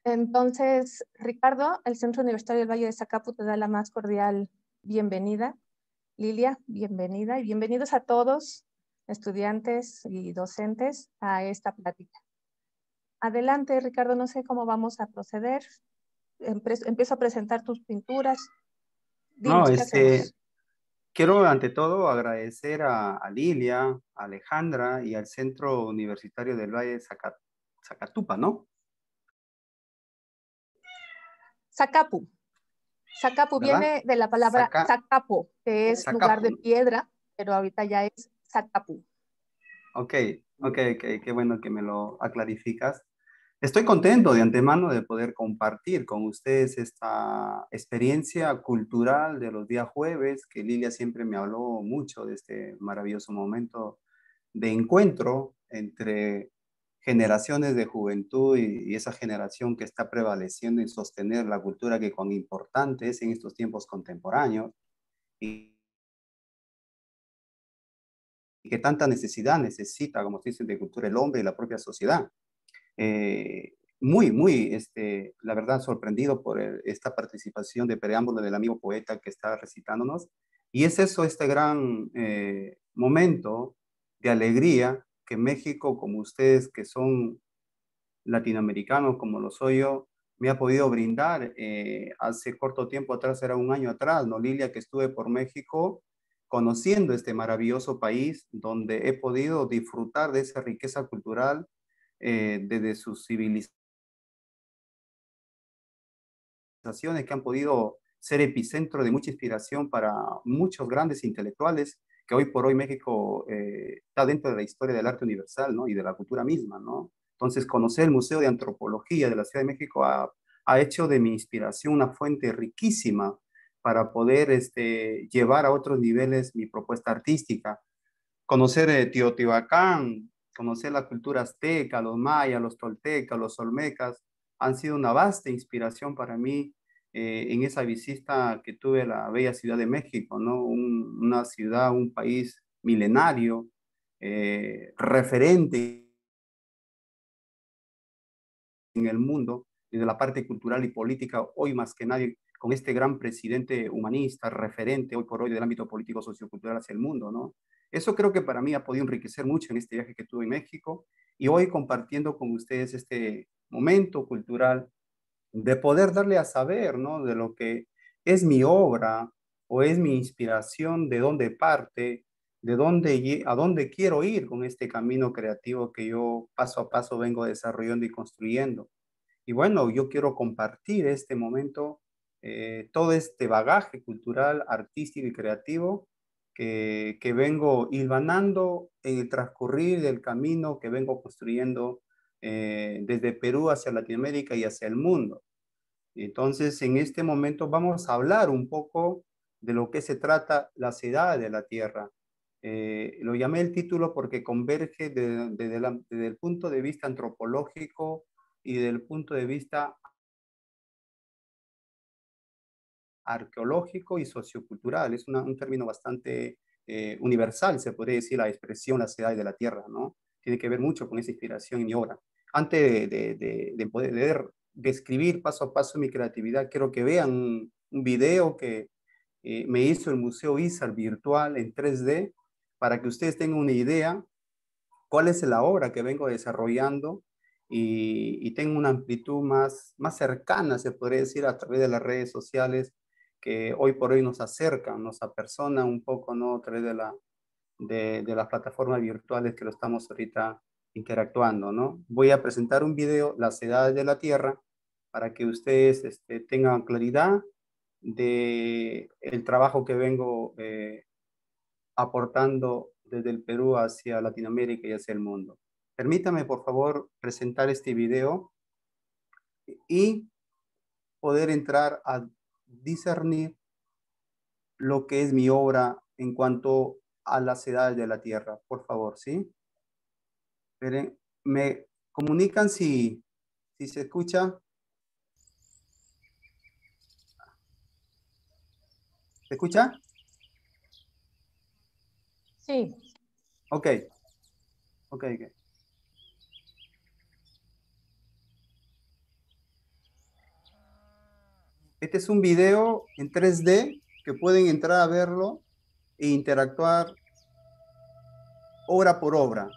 Entonces, Ricardo, el Centro Universitario del Valle de Zacapu te da la más cordial bienvenida. Lilia, bienvenida y bienvenidos a todos, estudiantes y docentes, a esta plática. Adelante, Ricardo, no sé cómo vamos a proceder. Empiezo a presentar tus pinturas. No, Dinos, ¿qué hacemos? quiero ante todo agradecer a Lilia, a Alejandra y al Centro Universitario del Valle de Zacatupa, ¿no? Zacapu. Zacapu ¿Verdad? viene de la palabra Zacapo, que es lugar Zacapu, de ¿no? piedra, pero ahorita ya es Zacapu. Ok, qué bueno que me lo aclarificas. Estoy contento de antemano de poder compartir con ustedes esta experiencia cultural de los días jueves, que Lilia siempre me habló mucho de este maravilloso momento de encuentro entre generaciones de juventud y esa generación que está prevaleciendo en sostener la cultura que cuán importante es en estos tiempos contemporáneos y que tanta necesidad necesita, como se dice, de cultura el hombre y la propia sociedad. La verdad, sorprendido por esta participación de preámbulo del amigo poeta que está recitándonos. Y es eso, este gran momento de alegría que México, como ustedes que son latinoamericanos, como lo soy yo, me ha podido brindar. Hace corto tiempo atrás, era un año atrás, ¿no, Lilia? Que estuve por México conociendo este maravilloso país donde he podido disfrutar de esa riqueza cultural desde sus civilizaciones que han podido ser epicentro de mucha inspiración para muchos grandes intelectuales, que hoy por hoy México está dentro de la historia del arte universal, ¿no? Y de la cultura misma, ¿no? Entonces, conocer el Museo de Antropología de la Ciudad de México ha hecho de mi inspiración una fuente riquísima para poder llevar a otros niveles mi propuesta artística. Conocer Teotihuacán, conocer la cultura azteca, los mayas, los toltecas, los olmecas, han sido una vasta inspiración para mí en esa visita que tuve a la bella Ciudad de México, ¿no? Una ciudad, un país milenario, referente en el mundo, desde la parte cultural y política, hoy más que nadie, con este gran presidente humanista, referente hoy por hoy del ámbito político sociocultural hacia el mundo, ¿no? Eso creo que para mí ha podido enriquecer mucho en este viaje que tuve en México y hoy compartiendo con ustedes este momento cultural de poder darle a saber, ¿no? De lo que es mi obra o es mi inspiración, de dónde parte, a dónde quiero ir con este camino creativo que yo paso a paso vengo desarrollando y construyendo. Y bueno, yo quiero compartir este momento, todo este bagaje cultural, artístico y creativo que vengo hilvanando en el transcurrir del camino que vengo construyendo desde Perú hacia Latinoamérica y hacia el mundo. Entonces, en este momento vamos a hablar un poco de lo que se trata las edades de la Tierra. Lo llamé el título porque converge desde el punto de vista antropológico y desde el punto de vista arqueológico y sociocultural. Es un término bastante universal, se podría decir, la expresión las edades de la Tierra, ¿no? Tiene que ver mucho con esa inspiración en mi obra. Antes de poder describir paso a paso mi creatividad, quiero que vean un video que me hizo el Museo ISAR virtual en 3D para que ustedes tengan una idea cuál es la obra que vengo desarrollando y tengo una amplitud más cercana, se podría decir, a través de las redes sociales que hoy por hoy nos acercan, nos apersonan un poco, ¿no? A través de las plataformas virtuales que lo estamos ahorita interactuando, ¿no? Voy a presentar un video, Las edades de la Tierra, para que ustedes tengan claridad de el trabajo que vengo aportando desde el Perú hacia Latinoamérica y hacia el mundo. Permítame, por favor, presentar este video y poder entrar a discernir lo que es mi obra en cuanto a las edades de la Tierra. Por favor, ¿sí? Esperen, me comunican si se escucha. ¿Se escucha? Sí. Ok, ok. Este es un video en 3D que pueden entrar a verlo e interactuar obra por obra.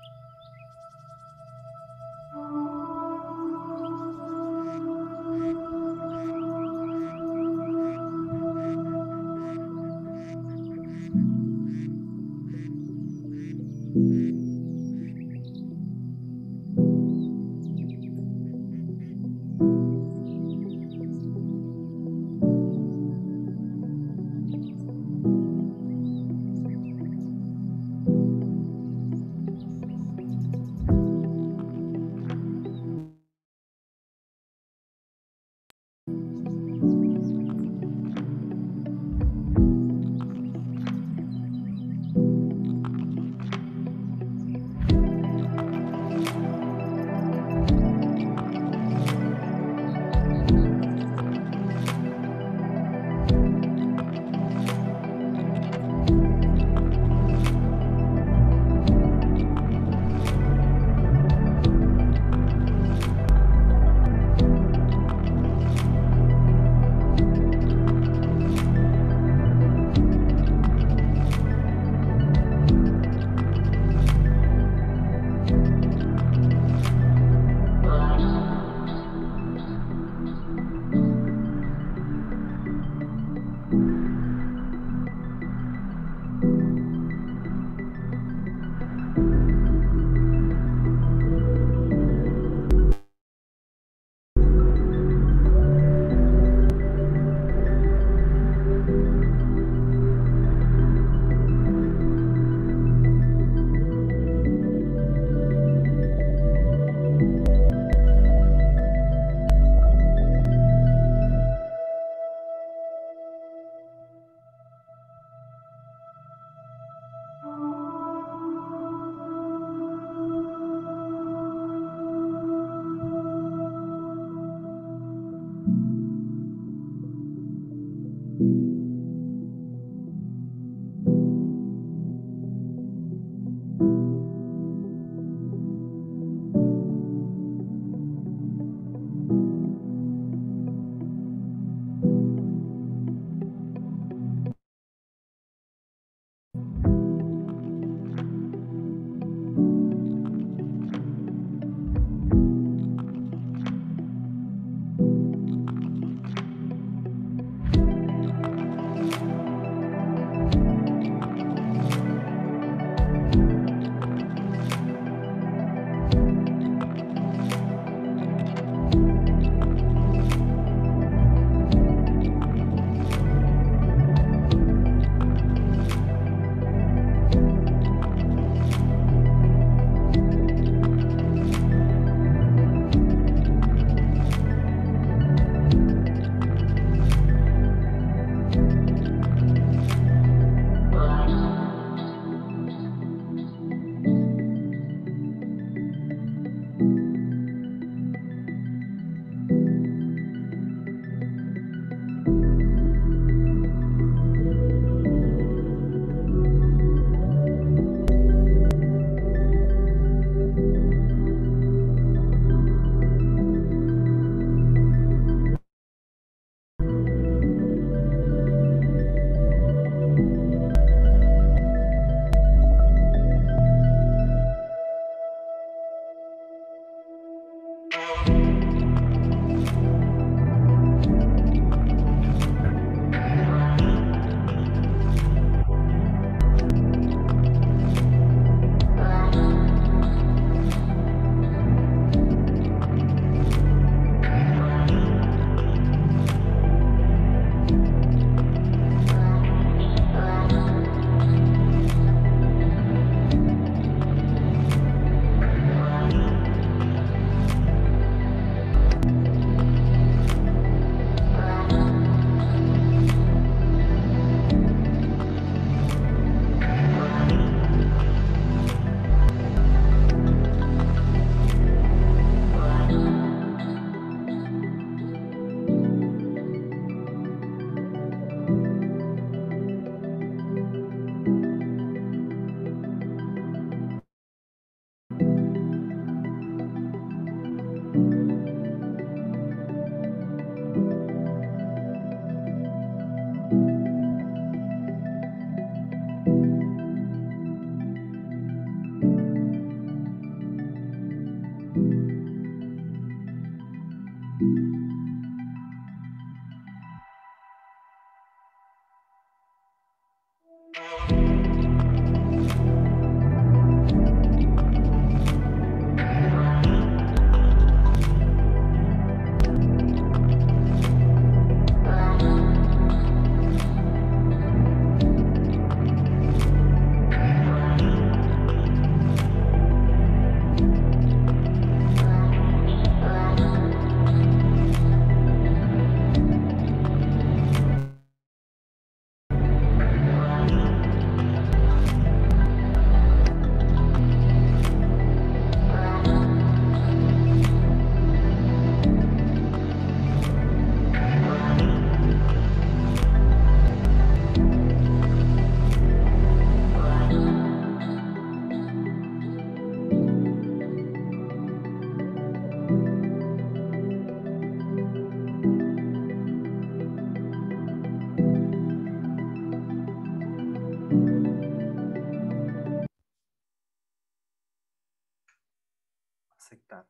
Aceptar.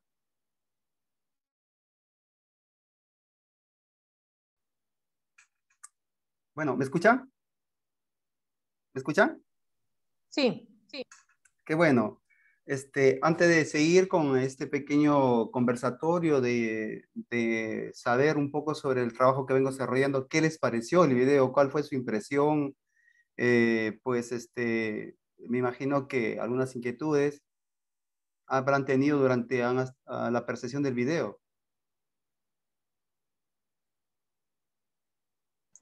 Bueno, ¿me escuchan? ¿Me escuchan? Sí, sí. Qué bueno. Antes de seguir con este pequeño conversatorio de saber un poco sobre el trabajo que vengo desarrollando, ¿qué les pareció el video? ¿Cuál fue su impresión? Pues me imagino que algunas inquietudes habrán tenido durante la percepción del video.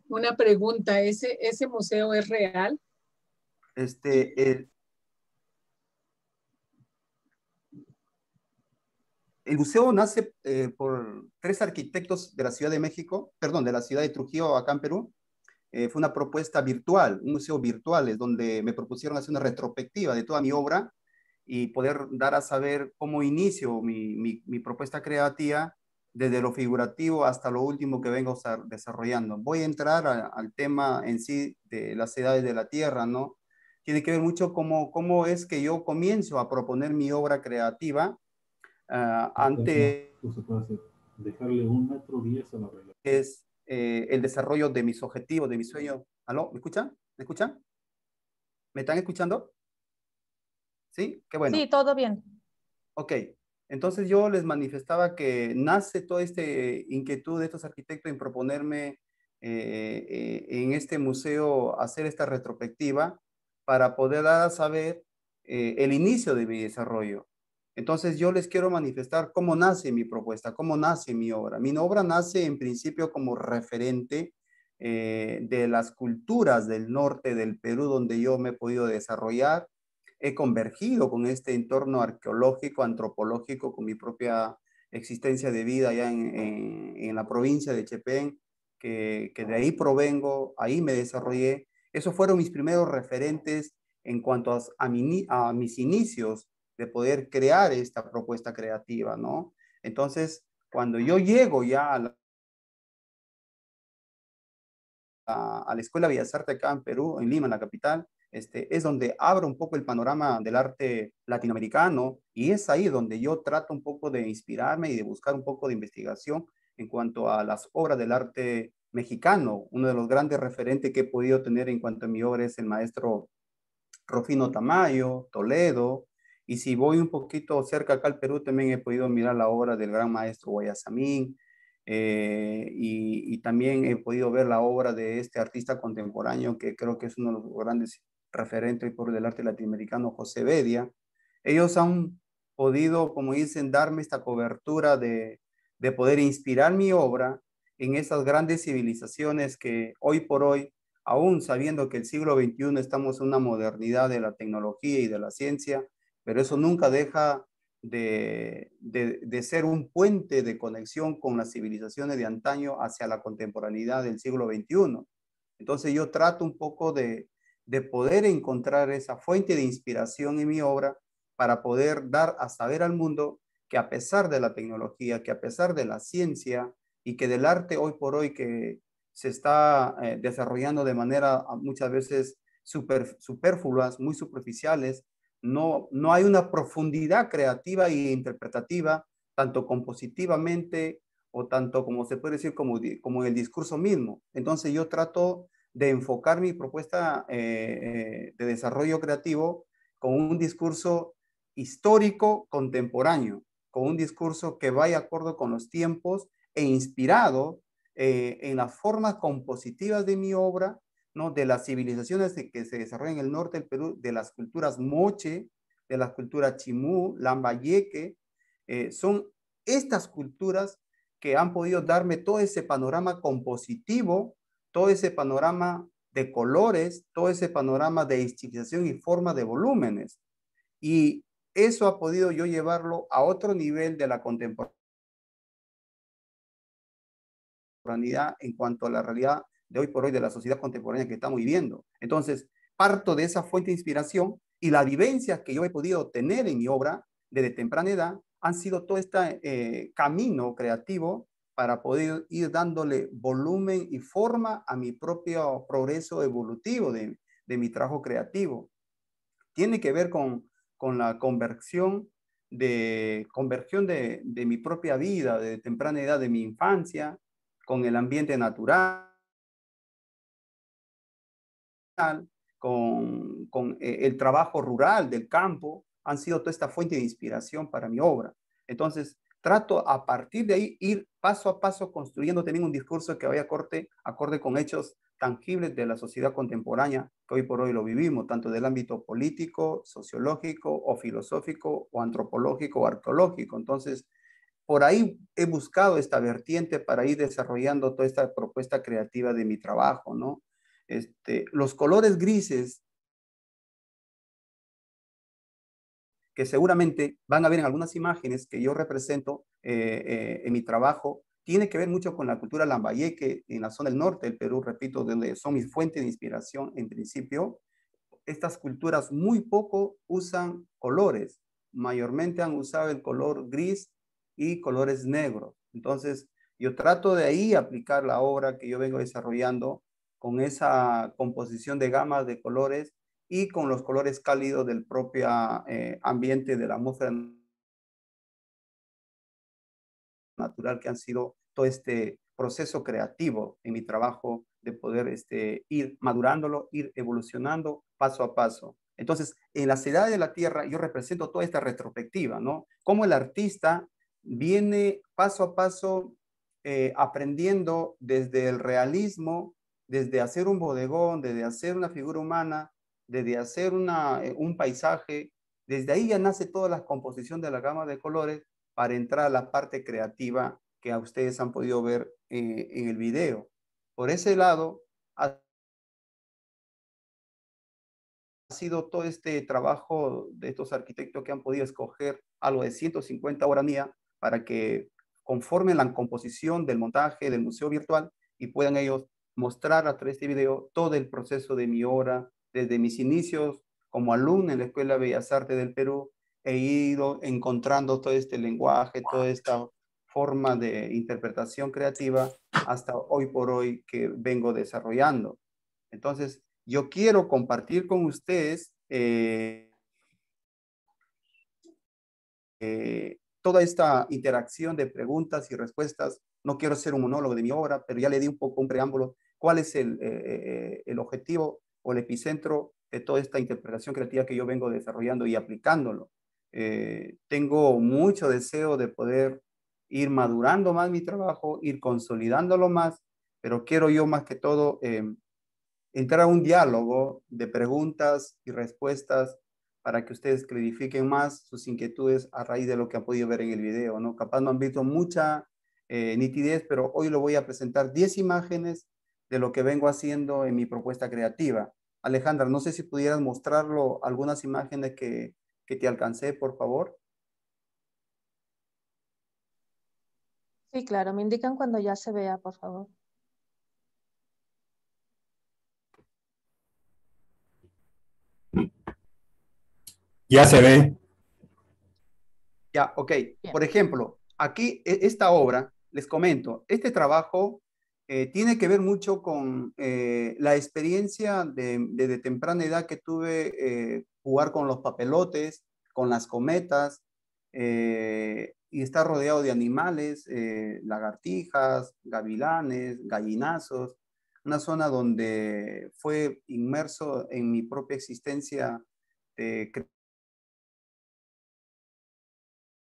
Una pregunta, ¿ese museo es real? El museo nace por 3 arquitectos de la Ciudad de México, perdón, de la ciudad de Trujillo, acá en Perú. Fue una propuesta virtual, un museo virtual, es donde me propusieron hacer una retrospectiva de toda mi obra y poder dar a saber cómo inicio mi propuesta creativa desde lo figurativo hasta lo último que vengo desarrollando. Voy a entrar al tema en sí de las edades de la Tierra, ¿no? Tiene que ver mucho cómo es que yo comienzo a proponer mi obra creativa ante se puede hacer, dejarle 1,10 m a la regla. Es el desarrollo de mis objetivos, de mis sueños. ¿Aló? ¿Me escuchan? ¿Me escuchan? ¿Me están escuchando? ¿Sí? Qué bueno. Sí, todo bien. Ok. Entonces yo les manifestaba que nace toda esta inquietud de estos arquitectos en proponerme en este museo hacer esta retrospectiva para poder dar a saber el inicio de mi desarrollo. Entonces yo les quiero manifestar cómo nace mi propuesta, cómo nace mi obra. Mi obra nace en principio como referente de las culturas del norte del Perú donde yo me he podido desarrollar. He convergido con este entorno arqueológico, antropológico, con mi propia existencia de vida allá en la provincia de Chepén, que de ahí provengo, ahí me desarrollé. Esos fueron mis primeros referentes en cuanto a mis inicios de poder crear esta propuesta creativa, ¿no? Entonces, cuando yo llego ya a la Escuela de Bellas Artes acá en Perú, en Lima, en la capital, es donde abro un poco el panorama del arte latinoamericano y es ahí donde yo trato un poco de inspirarme y de buscar un poco de investigación en cuanto a las obras del arte mexicano. Uno de los grandes referentes que he podido tener en cuanto a mi obra es el maestro Rufino Tamayo, Toledo, y si voy un poquito cerca acá al Perú, también he podido mirar la obra del gran maestro Guayasamín, y también he podido ver la obra de este artista contemporáneo que creo que es uno de los grandes referentes por del arte latinoamericano, José Bedia. Ellos han podido, como dicen, darme esta cobertura de poder inspirar mi obra en esas grandes civilizaciones que hoy por hoy, aún sabiendo que el siglo XXI estamos en una modernidad de la tecnología y de la ciencia, pero eso nunca deja de ser un puente de conexión con las civilizaciones de antaño hacia la contemporaneidad del siglo XXI. Entonces yo trato un poco de poder encontrar esa fuente de inspiración en mi obra para poder dar a saber al mundo que a pesar de la tecnología, que a pesar de la ciencia y que del arte hoy por hoy que se está desarrollando de manera muchas veces superfluas, muy superficiales, no hay una profundidad creativa e interpretativa, tanto compositivamente o tanto como se puede decir como en el discurso mismo. Entonces yo trato de enfocar mi propuesta de desarrollo creativo con un discurso histórico contemporáneo, con un discurso que vaya acorde con los tiempos e inspirado en las formas compositivas de mi obra, ¿no? De las civilizaciones que se desarrollan en el norte del Perú, de las culturas moche, de las culturas chimú, lambayeque, son estas culturas que han podido darme todo ese panorama compositivo, todo ese panorama de colores, todo ese panorama de estilización y forma de volúmenes. Y eso ha podido yo llevarlo a otro nivel de la contemporaneidad en cuanto a la realidad de hoy por hoy de la sociedad contemporánea que estamos viviendo. Entonces, parto de esa fuente de inspiración y la vivencia que yo he podido tener en mi obra desde temprana edad han sido todo este camino creativo para poder ir dándole volumen y forma a mi propio progreso evolutivo de mi trabajo creativo. Tiene que ver con la conversión de mi propia vida, de temprana edad, de mi infancia, con el ambiente natural, con el trabajo rural del campo, han sido toda esta fuente de inspiración para mi obra. Entonces, trato a partir de ahí ir paso a paso construyendo también un discurso que vaya acorde con hechos tangibles de la sociedad contemporánea que hoy por hoy lo vivimos, tanto del ámbito político, sociológico o filosófico o antropológico o arqueológico. Entonces, por ahí he buscado esta vertiente para ir desarrollando toda esta propuesta creativa de mi trabajo, ¿no? Los colores grises que seguramente van a ver en algunas imágenes que yo represento en mi trabajo, tiene que ver mucho con la cultura lambayeque en la zona del norte del Perú, repito, donde son mis fuentes de inspiración en principio. Estas culturas muy poco usan colores, mayormente han usado el color gris y colores negros. Entonces, yo trato de ahí aplicar la obra que yo vengo desarrollando con esa composición de gamas de colores y con los colores cálidos del propio ambiente de la atmósfera natural que han sido todo este proceso creativo en mi trabajo de poder ir madurándolo, ir evolucionando paso a paso. Entonces, en las edades de la Tierra yo represento toda esta retrospectiva, ¿no? Cómo el artista viene paso a paso aprendiendo desde el realismo, desde hacer un bodegón, desde hacer una figura humana, desde hacer un paisaje. Desde ahí ya nace toda la composición de la gama de colores para entrar a la parte creativa que a ustedes han podido ver en el video. Por ese lado, ha sido todo este trabajo de estos arquitectos que han podido escoger algo de 150 horas mía para que conformen la composición del montaje del museo virtual y puedan ellos mostrar a través de este video todo el proceso de mi obra, desde mis inicios como alumno en la Escuela de Bellas Artes del Perú, he ido encontrando todo este lenguaje, toda esta forma de interpretación creativa hasta hoy por hoy que vengo desarrollando. Entonces, yo quiero compartir con ustedes toda esta interacción de preguntas y respuestas. No quiero hacer un monólogo de mi obra, pero ya le di un poco un preámbulo. ¿Cuál es el objetivo o el epicentro de toda esta interpretación creativa que yo vengo desarrollando y aplicándolo? Tengo mucho deseo de poder ir madurando más mi trabajo, ir consolidándolo más, pero quiero yo más que todo entrar a un diálogo de preguntas y respuestas para que ustedes clarifiquen más sus inquietudes a raíz de lo que han podido ver en el video, ¿no? Capaz no han visto mucha nitidez, pero hoy lo voy a presentar 10 imágenes de lo que vengo haciendo en mi propuesta creativa. Alejandra, no sé si pudieras mostrarlo algunas imágenes que te alcancé, por favor. Sí, claro, me indican cuando ya se vea, por favor. Ya se ve. Ya, ok. Bien. Por ejemplo, aquí esta obra, les comento, este trabajo tiene que ver mucho con la experiencia desde temprana edad que tuve jugar con los papelotes, con las cometas, y está rodeado de animales, lagartijas, gavilanes, gallinazos, una zona donde fue inmerso en mi propia existencia de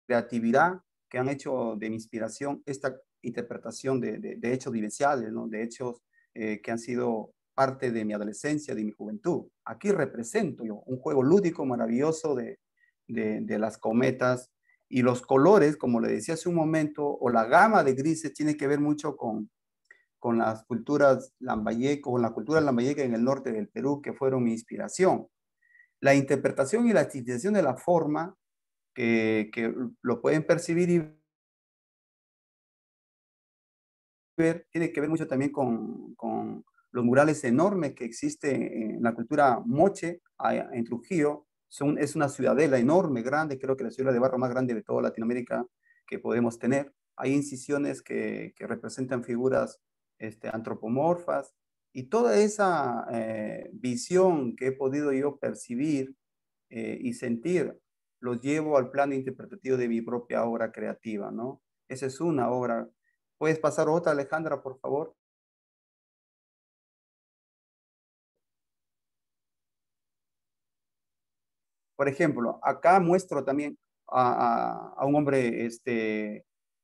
creatividad que han hecho de mi inspiración esta interpretación de hechos vivenciales, ¿no? De hechos que han sido parte de mi adolescencia, de mi juventud. Aquí represento yo un juego lúdico maravilloso de las cometas y los colores, como le decía hace un momento, o la gama de grises tiene que ver mucho con las culturas lambayeque, con la cultura lambayeque en el norte del Perú, que fueron mi inspiración. La interpretación y la estilización de la forma que lo pueden percibir y ver, tiene que ver mucho también con los murales enormes que existen en la cultura moche, en Trujillo. Es una ciudadela enorme, grande, creo que la ciudad de barro más grande de toda Latinoamérica que podemos tener. Hay incisiones que representan figuras antropomorfas y toda esa visión que he podido yo percibir y sentir, los llevo al plano interpretativo de mi propia obra creativa, ¿no? Esa es una obra. ¿Puedes pasar otra, Alejandra, por favor? Por ejemplo, acá muestro también a un hombre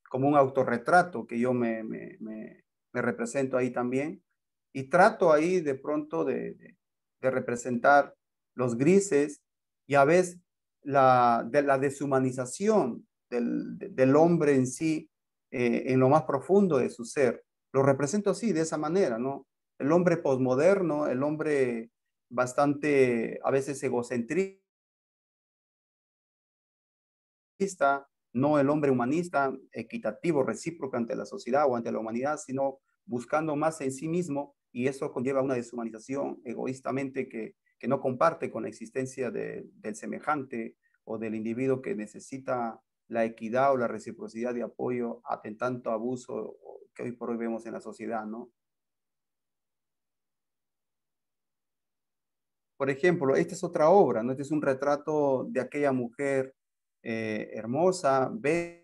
como un autorretrato que yo me represento ahí también y trato ahí de pronto de representar los grises y a veces la deshumanización del hombre en sí en lo más profundo de su ser. Lo represento así, de esa manera, ¿no? El hombre posmoderno, el hombre bastante a veces egocentrista, no el hombre humanista, equitativo, recíproco ante la sociedad o ante la humanidad, sino buscando más en sí mismo y eso conlleva una deshumanización egoístamente que no comparte con la existencia del semejante o del individuo que necesita la equidad o la reciprocidad de apoyo a tanto abuso que hoy por hoy vemos en la sociedad, ¿no? Por ejemplo, esta es otra obra, ¿no? Este es un retrato de aquella mujer hermosa, bella,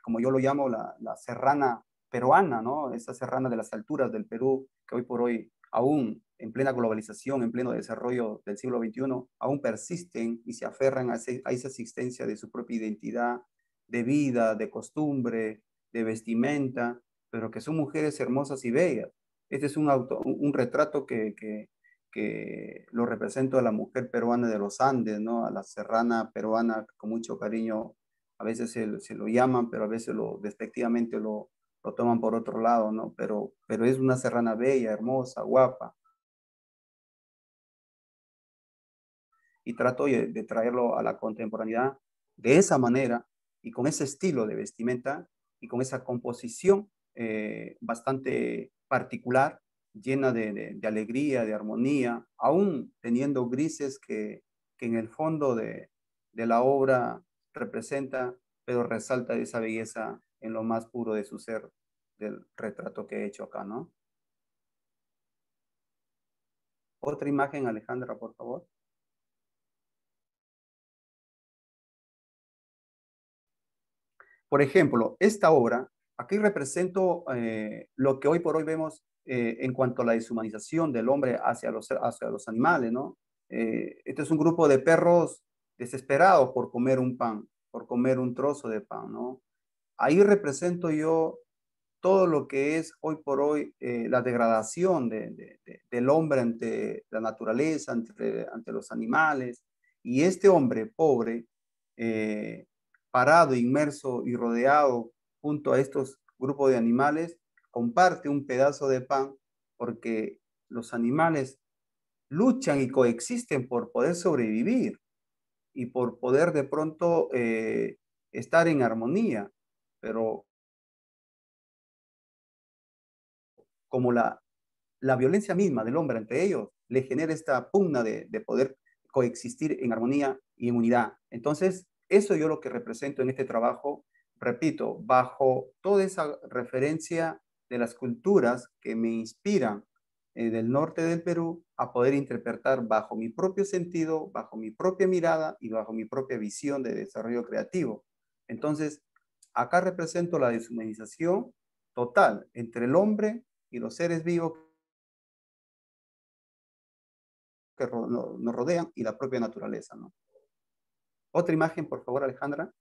como yo lo llamo, la serrana peruana, ¿no? Esa serrana de las alturas del Perú, que hoy por hoy, aún en plena globalización, en pleno desarrollo del siglo XXI, aún persisten y se aferran a esa existencia de su propia identidad, de vida, de costumbre, de vestimenta, pero que son mujeres hermosas y bellas. Este es un retrato que lo represento a la mujer peruana de los Andes, ¿no? A la serrana peruana con mucho cariño a veces se lo llaman, pero a veces despectivamente lo toman por otro lado, ¿no? Pero es una serrana bella, hermosa, guapa. Y trato de traerlo a la contemporaneidad de esa manera y con ese estilo de vestimenta y con esa composición bastante particular, llena de alegría, de armonía, aún teniendo grises que en el fondo de la obra representa, pero resalta esa belleza en lo más puro de su ser, del retrato que he hecho acá, ¿no? Otra imagen, Alejandra, por favor. Por ejemplo, esta obra, aquí represento lo que hoy por hoy vemos en cuanto a la deshumanización del hombre hacia los animales, ¿no? Este es un grupo de perros desesperados por comer un pan, por comer un trozo de pan, ¿no? Ahí represento yo todo lo que es hoy por hoy la degradación del hombre ante la naturaleza, ante los animales. Y este hombre pobre, parado, inmerso y rodeado junto a estos grupos de animales, comparte un pedazo de pan porque los animales luchan y coexisten por poder sobrevivir y por poder de pronto estar en armonía. Pero como la violencia misma del hombre ante ellos le genera esta pugna de poder coexistir en armonía y en unidad. Entonces, eso yo lo que represento en este trabajo, repito, bajo toda esa referencia de las culturas que me inspiran del norte del Perú a poder interpretar bajo mi propio sentido, bajo mi propia mirada y bajo mi propia visión de desarrollo creativo. Entonces, acá represento la deshumanización total entre el hombre y los seres vivos que nos rodean y la propia naturaleza, ¿no? Otra imagen, por favor, Alejandra.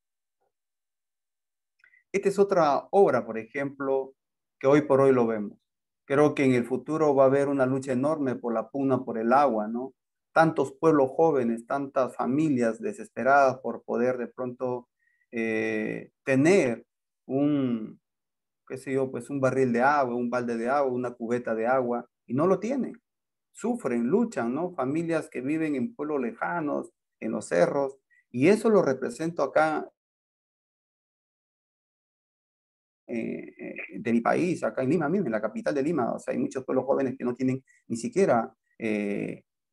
Esta es otra obra, por ejemplo, que hoy por hoy lo vemos. Creo que en el futuro va a haber una lucha enorme por la pugna por el agua, ¿no? Tantos pueblos jóvenes, tantas familias desesperadas por poder de pronto tener un, qué sé yo, pues un barril de agua, un balde de agua, una cubeta de agua, y no lo tienen. Sufren, luchan, ¿no? Familias que viven en pueblos lejanos, en los cerros, y eso lo represento acá de mi país, acá en Lima mismo, en la capital de Lima. O sea, hay muchos pueblos jóvenes que no tienen ni siquiera,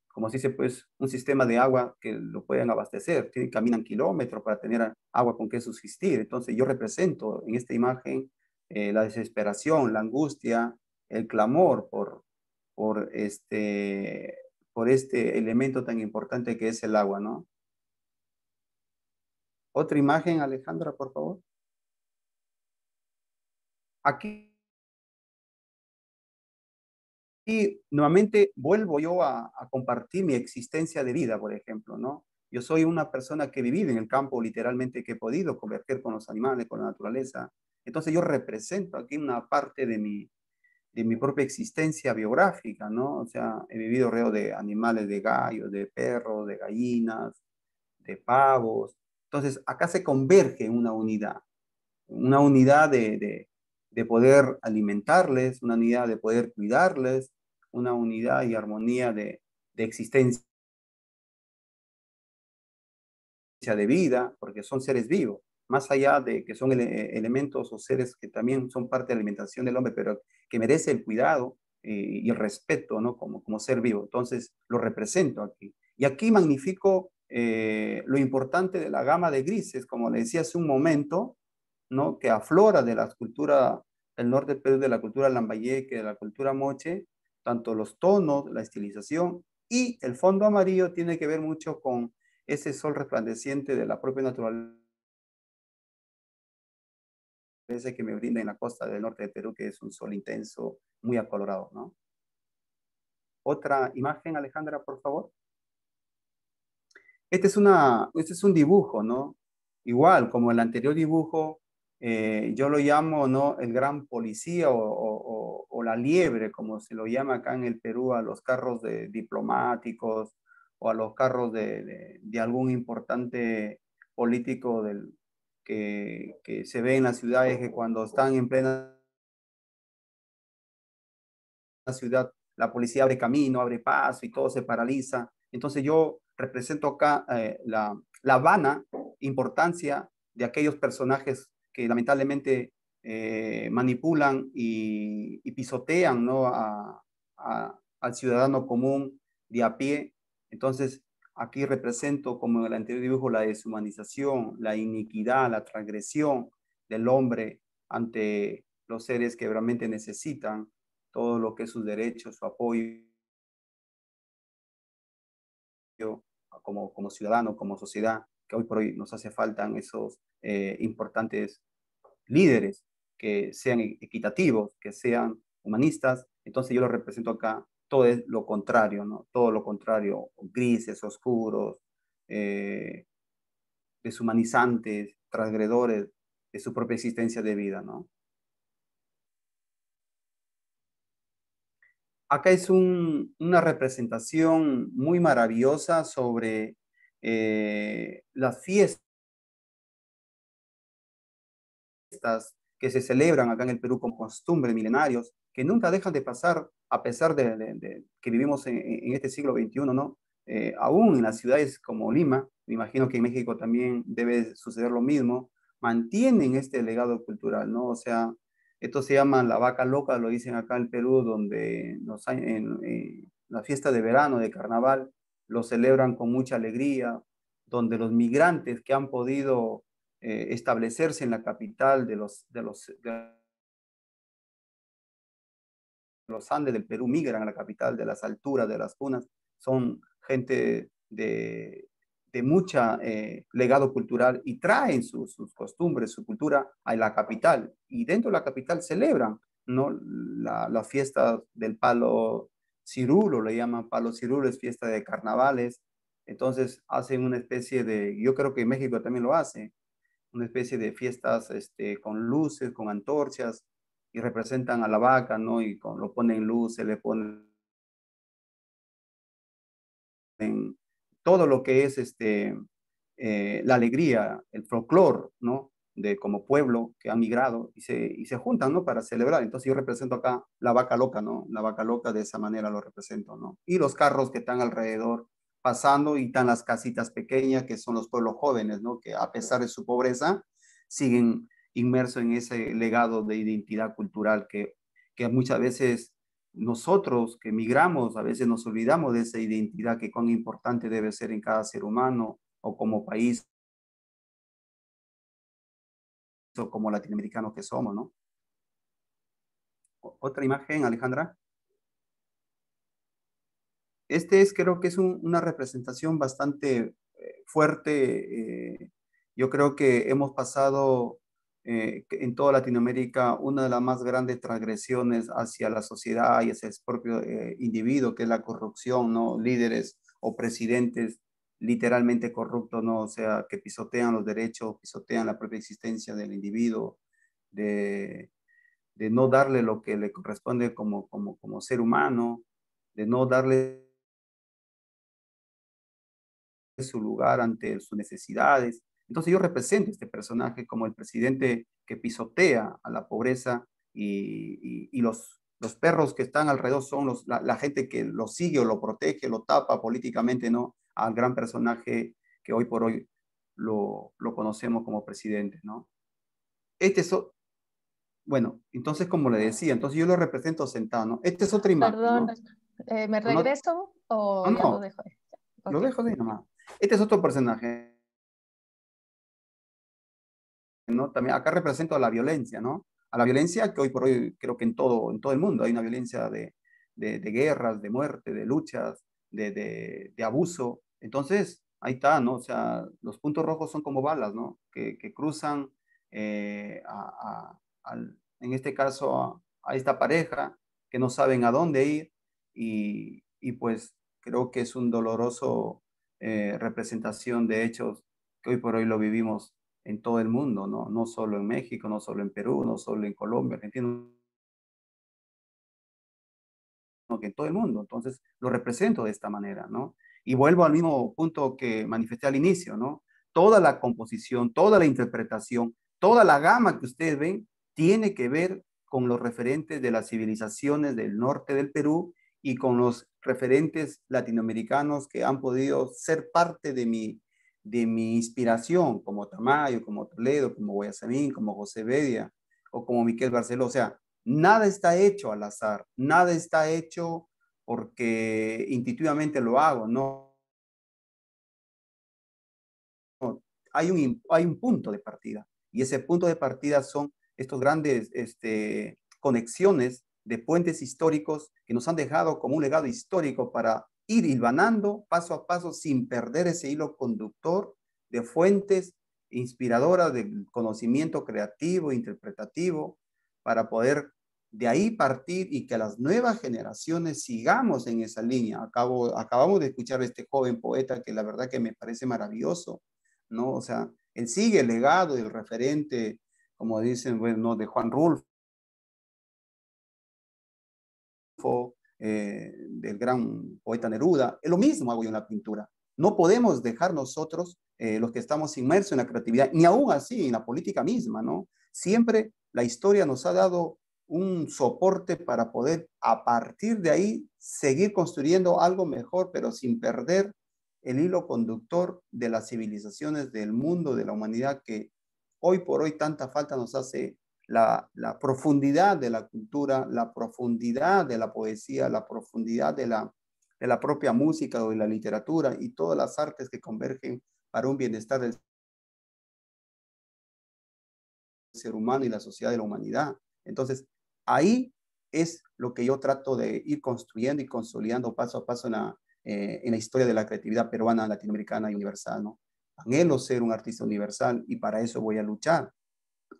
como se dice, pues, un sistema de agua que lo puedan abastecer. Caminan kilómetros para tener agua con que subsistir. Entonces, yo represento en esta imagen la desesperación, la angustia, el clamor por este elemento tan importante que es el agua, ¿no? Otra imagen, Alejandra, por favor. Aquí y nuevamente vuelvo yo a compartir mi existencia de vida, por ejemplo, ¿no? Yo soy una persona que he vivido en el campo, literalmente, que he podido convertir con los animales, con la naturaleza. Entonces yo represento aquí una parte de mi propia existencia biográfica, ¿no? O sea, he vivido rodeado de animales, de gallos, de perros, de gallinas, de pavos. Entonces acá se converge en una unidad de poder alimentarles, una unidad de poder cuidarles, una unidad y armonía de existencia de vida, porque son seres vivos, más allá de que son elementos o seres que también son parte de la alimentación del hombre, pero que merece el cuidado y el respeto, ¿no? Como ser vivo. Entonces, lo represento aquí. Y aquí magnifico lo importante de la gama de grises, como le decía hace un momento, ¿no? Que aflora de la cultura del norte del Perú, de la cultura lambayeque, de la cultura moche, tanto los tonos, la estilización y el fondo amarillo tiene que ver mucho con ese sol resplandeciente de la propia naturaleza que me brinda en la costa del norte de Perú, que es un sol intenso, muy acolorado, ¿no? Otra imagen, Alejandra, por favor. Este es un dibujo, ¿no? Igual, como el anterior dibujo, yo lo llamo, ¿no? El gran policía o la liebre, como se lo llama acá en el Perú, a los carros de diplomáticos o a los carros de algún importante político que se ve en las ciudades que cuando están en plena ciudad, la policía abre camino, abre paso y todo se paraliza. Entonces yo represento acá la vana importancia de aquellos personajes que lamentablemente manipulan y pisotean, ¿no? Al ciudadano común de a pie. Entonces aquí represento, como en el anterior dibujo, la deshumanización, la iniquidad, la transgresión del hombre ante los seres que realmente necesitan todo lo que es sus derechos, su apoyo como ciudadano, como sociedad, que hoy por hoy nos hace falta esos importantes líderes que sean equitativos, que sean humanistas. Entonces yo lo represento acá, todo es lo contrario, ¿no? Todo lo contrario, grises, oscuros, eh, deshumanizantes, transgredores de su propia existencia de vida, ¿no? Acá es una representación muy maravillosa sobre las fiestas que se celebran acá en el Perú con costumbres milenarios, que nunca dejan de pasar a pesar de que vivimos en este siglo XXI, ¿no? Aún en las ciudades como Lima, me imagino que en México también debe suceder lo mismo, mantienen este legado cultural, ¿no? O sea, esto se llama la vaca loca, lo dicen acá en Perú, donde en la fiesta de verano, de carnaval, lo celebran con mucha alegría, donde los migrantes que han podido establecerse en la capital de los Andes del Perú migran a la capital de las alturas, de las punas, son gente de mucha legado cultural y traen sus costumbres, su cultura a la capital. Y dentro de la capital celebran, ¿no? La fiesta del palo cirulo, le llaman palo cirulo, es fiesta de carnavales. Entonces hacen una especie de, yo creo que México también lo hace, una especie de fiestas con luces, con antorchas, y representan a la vaca, ¿no? Y lo ponen en luz, se le ponen todo lo que es la alegría, el folclore, ¿no? De como pueblo que ha migrado y se juntan, ¿no? Para celebrar. Entonces yo represento acá la vaca loca, ¿no? La vaca loca de esa manera lo represento, ¿no? Y los carros que están alrededor pasando y están las casitas pequeñas que son los pueblos jóvenes, ¿no? Que a pesar de su pobreza siguen inmersos en ese legado de identidad cultural que muchas veces nosotros que migramos, a veces nos olvidamos de esa identidad que cuán importante debe ser en cada ser humano o como país o como latinoamericanos que somos, ¿no? Otra imagen, Alejandra. Creo que es una representación bastante fuerte. Yo creo que hemos pasado en toda Latinoamérica una de las más grandes transgresiones hacia la sociedad y hacia el propio individuo, que es la corrupción, ¿no? Líderes o presidentes literalmente corruptos, ¿no? O sea, que pisotean los derechos, pisotean la propia existencia del individuo, de, de no darle lo que le corresponde como ser humano, de no darle su lugar ante sus necesidades. Entonces yo represento este personaje como el presidente que pisotea a la pobreza y los perros que están alrededor son la gente que lo sigue o lo protege, lo tapa políticamente, ¿no? Al gran personaje que hoy por hoy lo conocemos como presidente, ¿no? Este es, bueno, entonces como le decía, entonces yo lo represento sentado, ¿no? Esta es otra imagen, Perdón, ¿no? ¿me No, regreso o no, ya lo no, dejo? lo Ok. dejo de ahí nomás. Este es otro personaje, ¿no? También acá represento a la violencia, ¿no? A la violencia que hoy por hoy creo que en todo el mundo hay una violencia de guerras, de muerte, de luchas, de abuso. Entonces, ahí está, ¿no? O sea, los puntos rojos son como balas, ¿no? Que cruzan, en este caso, a esta pareja que no saben a dónde ir y pues creo que es un doloroso representación de hechos que hoy por hoy lo vivimos en todo el mundo, ¿no? No solo en México, no solo en Perú, no solo en Colombia, Argentina, sino que en todo el mundo. Entonces, lo represento de esta manera, ¿no? Y vuelvo al mismo punto que manifesté al inicio, ¿no? Toda la composición, toda la interpretación, toda la gama que ustedes ven tiene que ver con los referentes de las civilizaciones del norte del Perú y con los referentes latinoamericanos que han podido ser parte de mi inspiración, como Tamayo, como Toledo, como Guayasamín, como José Bedia o como Miquel Barceló. O sea, nada está hecho al azar, nada está hecho porque intuitivamente lo hago, no. Hay un punto de partida y ese punto de partida son estos grandes conexiones de puentes históricos que nos han dejado como un legado histórico para ir hilvanando paso a paso sin perder ese hilo conductor de fuentes inspiradoras de conocimiento creativo, interpretativo, para poder de ahí partir y que las nuevas generaciones sigamos en esa línea. Acabamos de escuchar a este joven poeta que la verdad que me parece maravilloso, ¿no? O sea, él sigue el legado y el referente, como dicen, bueno, de Juan Rulfo, del gran poeta Neruda. Es lo mismo hago yo en la pintura. No podemos dejar nosotros, los que estamos inmersos en la creatividad, ni aún así en la política misma, ¿no? Siempre la historia nos ha dado un soporte para poder a partir de ahí seguir construyendo algo mejor, pero sin perder el hilo conductor de las civilizaciones del mundo, de la humanidad, que hoy por hoy tanta falta nos hace la profundidad de la cultura, la profundidad de la poesía, la profundidad de la propia música o de la literatura y todas las artes que convergen para un bienestar del ser humano y la sociedad de la humanidad. Entonces, ahí es lo que yo trato de ir construyendo y consolidando paso a paso en la historia de la creatividad peruana, latinoamericana y universal, ¿no? Anhelo ser un artista universal y para eso voy a luchar,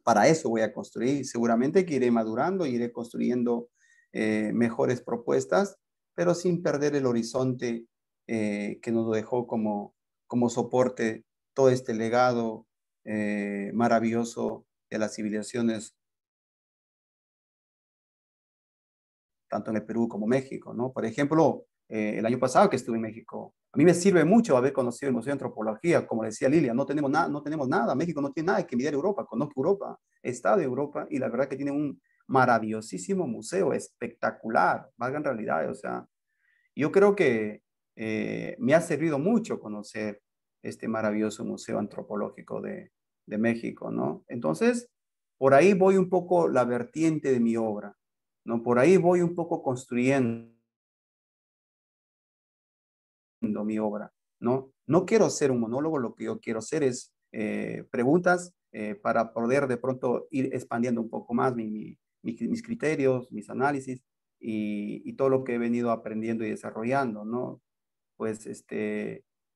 para eso voy a construir. Seguramente que iré madurando, iré construyendo mejores propuestas, pero sin perder el horizonte que nos dejó como soporte todo este legado maravilloso de las civilizaciones, tanto en el Perú como México, ¿no? Por ejemplo, el año pasado que estuve en México, a mí me sirve mucho haber conocido el Museo de Antropología, como decía Lilia, no tenemos nada, México no tiene nada que mirar Europa, conozco Europa, he estado en Europa y la verdad que tiene un maravillosísimo museo, espectacular, valga en realidad, o sea, yo creo que me ha servido mucho conocer este maravilloso Museo Antropológico de México, ¿no? Entonces, por ahí voy un poco la vertiente de mi obra, ¿no? Por ahí voy un poco construyendo mi obra, ¿no? No quiero ser un monólogo, lo que yo quiero hacer es preguntas para poder de pronto ir expandiendo un poco más mis criterios, mis análisis y todo lo que he venido aprendiendo y desarrollando, ¿no? Pues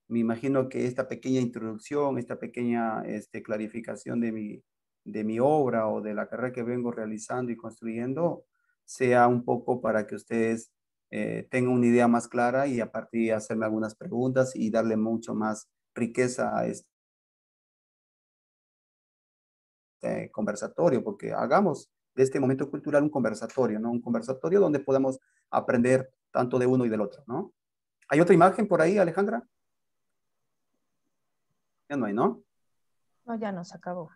me imagino que esta pequeña introducción, esta pequeña clarificación de mi obra o de la carrera que vengo realizando y construyendo sea un poco para que ustedes tengan una idea más clara y a partir de hacerme algunas preguntas y darle mucho más riqueza a este conversatorio, porque hagamos de este momento cultural un conversatorio, ¿no? Un conversatorio donde podamos aprender tanto de uno y del otro, ¿no? ¿Hay otra imagen por ahí, Alejandra? Ya no hay, ¿no? No, ya nos acabó.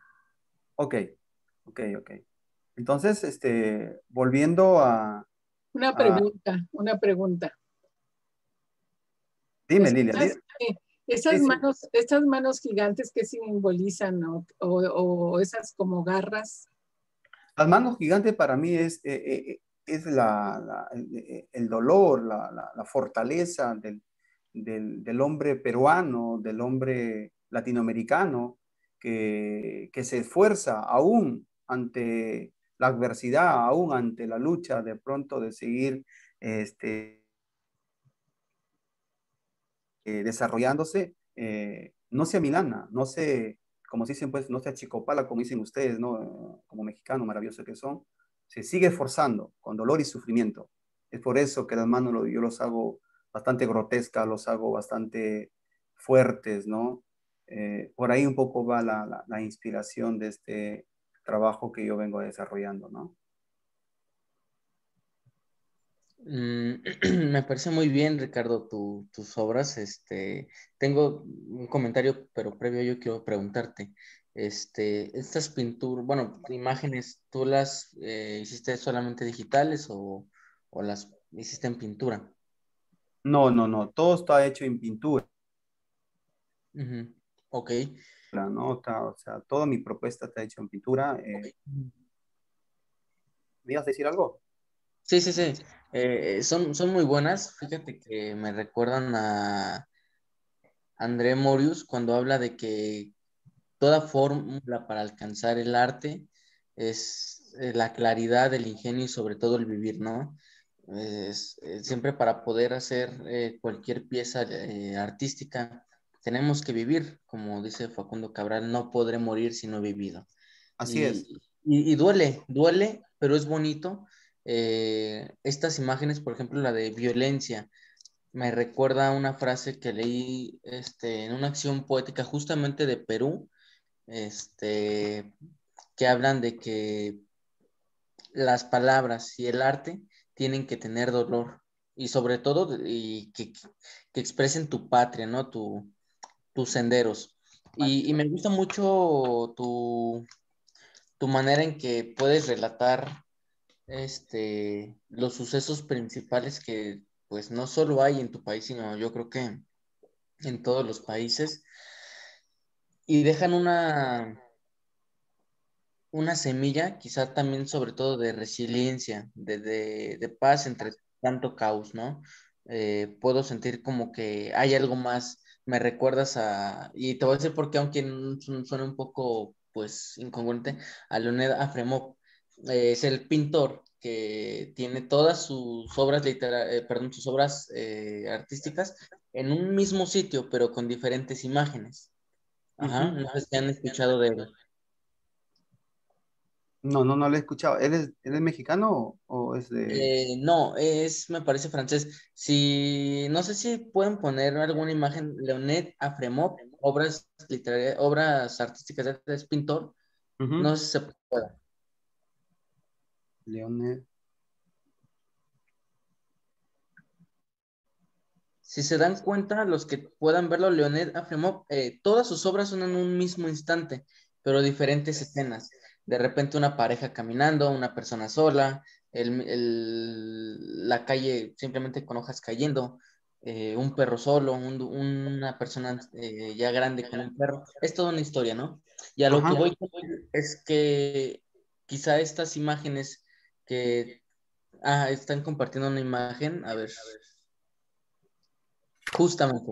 Ok, ok. Entonces, volviendo a- Una pregunta. dime, Lilia. Esas, Sí, sí. estas manos gigantes que simbolizan, ¿no? O esas como garras. Las manos gigantes para mí es el dolor, la fortaleza del hombre peruano, del hombre latinoamericano, que se esfuerza aún ante la adversidad, aún ante la lucha de pronto de seguir este, desarrollándose, no se amilana, no se, como se dicen, pues, no se achicopala, como dicen ustedes, ¿no? Como mexicanos maravillosos que son, se sigue esforzando con dolor y sufrimiento. Es por eso que las manos yo los hago bastante grotescas, los hago bastante fuertes, ¿no? Por ahí un poco va la inspiración de este trabajo que yo vengo desarrollando, ¿no? Me parece muy bien, Ricardo, tus obras. Tengo un comentario, pero previo yo quiero preguntarte, estas pinturas, bueno, imágenes, ¿tú las hiciste solamente digitales o las hiciste en pintura? No, todo está hecho en pintura, Ujú. Ok, ¿no? O sea, toda mi propuesta está hecha en pintura. ok. ¿Me ibas a decir algo? Sí, sí, sí. Son muy buenas. Fíjate que me recuerdan a André Morius cuando habla de que toda fórmula para alcanzar el arte es la claridad, el ingenio y sobre todo el vivir, ¿no? Siempre para poder hacer cualquier pieza artística tenemos que vivir, como dice Facundo Cabral, no podré morir si no he vivido. Así es. Y duele, pero es bonito. Estas imágenes, por ejemplo, la de violencia, me recuerda a una frase que leí en una acción poética justamente de Perú, este, que hablan de que las palabras y el arte tienen que tener dolor y sobre todo que expresen tu patria, ¿no? Tus senderos. Y me gusta mucho tu manera en que puedes relatar los sucesos principales que pues no solo hay en tu país, sino yo creo que en todos los países y dejan una semilla, quizá también sobre todo de resiliencia, de paz entre tanto caos, ¿no? Puedo sentir como que hay algo más, me recuerdas y te voy a decir porque aunque suene un poco, pues, incongruente, a Leonid Afremov, es el pintor que tiene todas sus obras sus obras artísticas en un mismo sitio, pero con diferentes imágenes. Ajá, no sé si han escuchado de él. No, no, no lo he escuchado. ¿Él es mexicano o es de...? No, me parece francés. Si, no sé si pueden poner alguna imagen, Leonid Afremov, obras literarias, obras artísticas, es pintor, Ujú. no sé si se puede. Leonel. Si se dan cuenta, los que puedan verlo, Leonid Afremov, todas sus obras son en un mismo instante, pero diferentes escenas. De repente una pareja caminando, una persona sola, la calle simplemente con hojas cayendo, un perro solo, una persona ya grande con un perro. Es toda una historia, ¿no? Y a lo que Ajá. voy es que quizá estas imágenes que están compartiendo una imagen, a ver, justamente.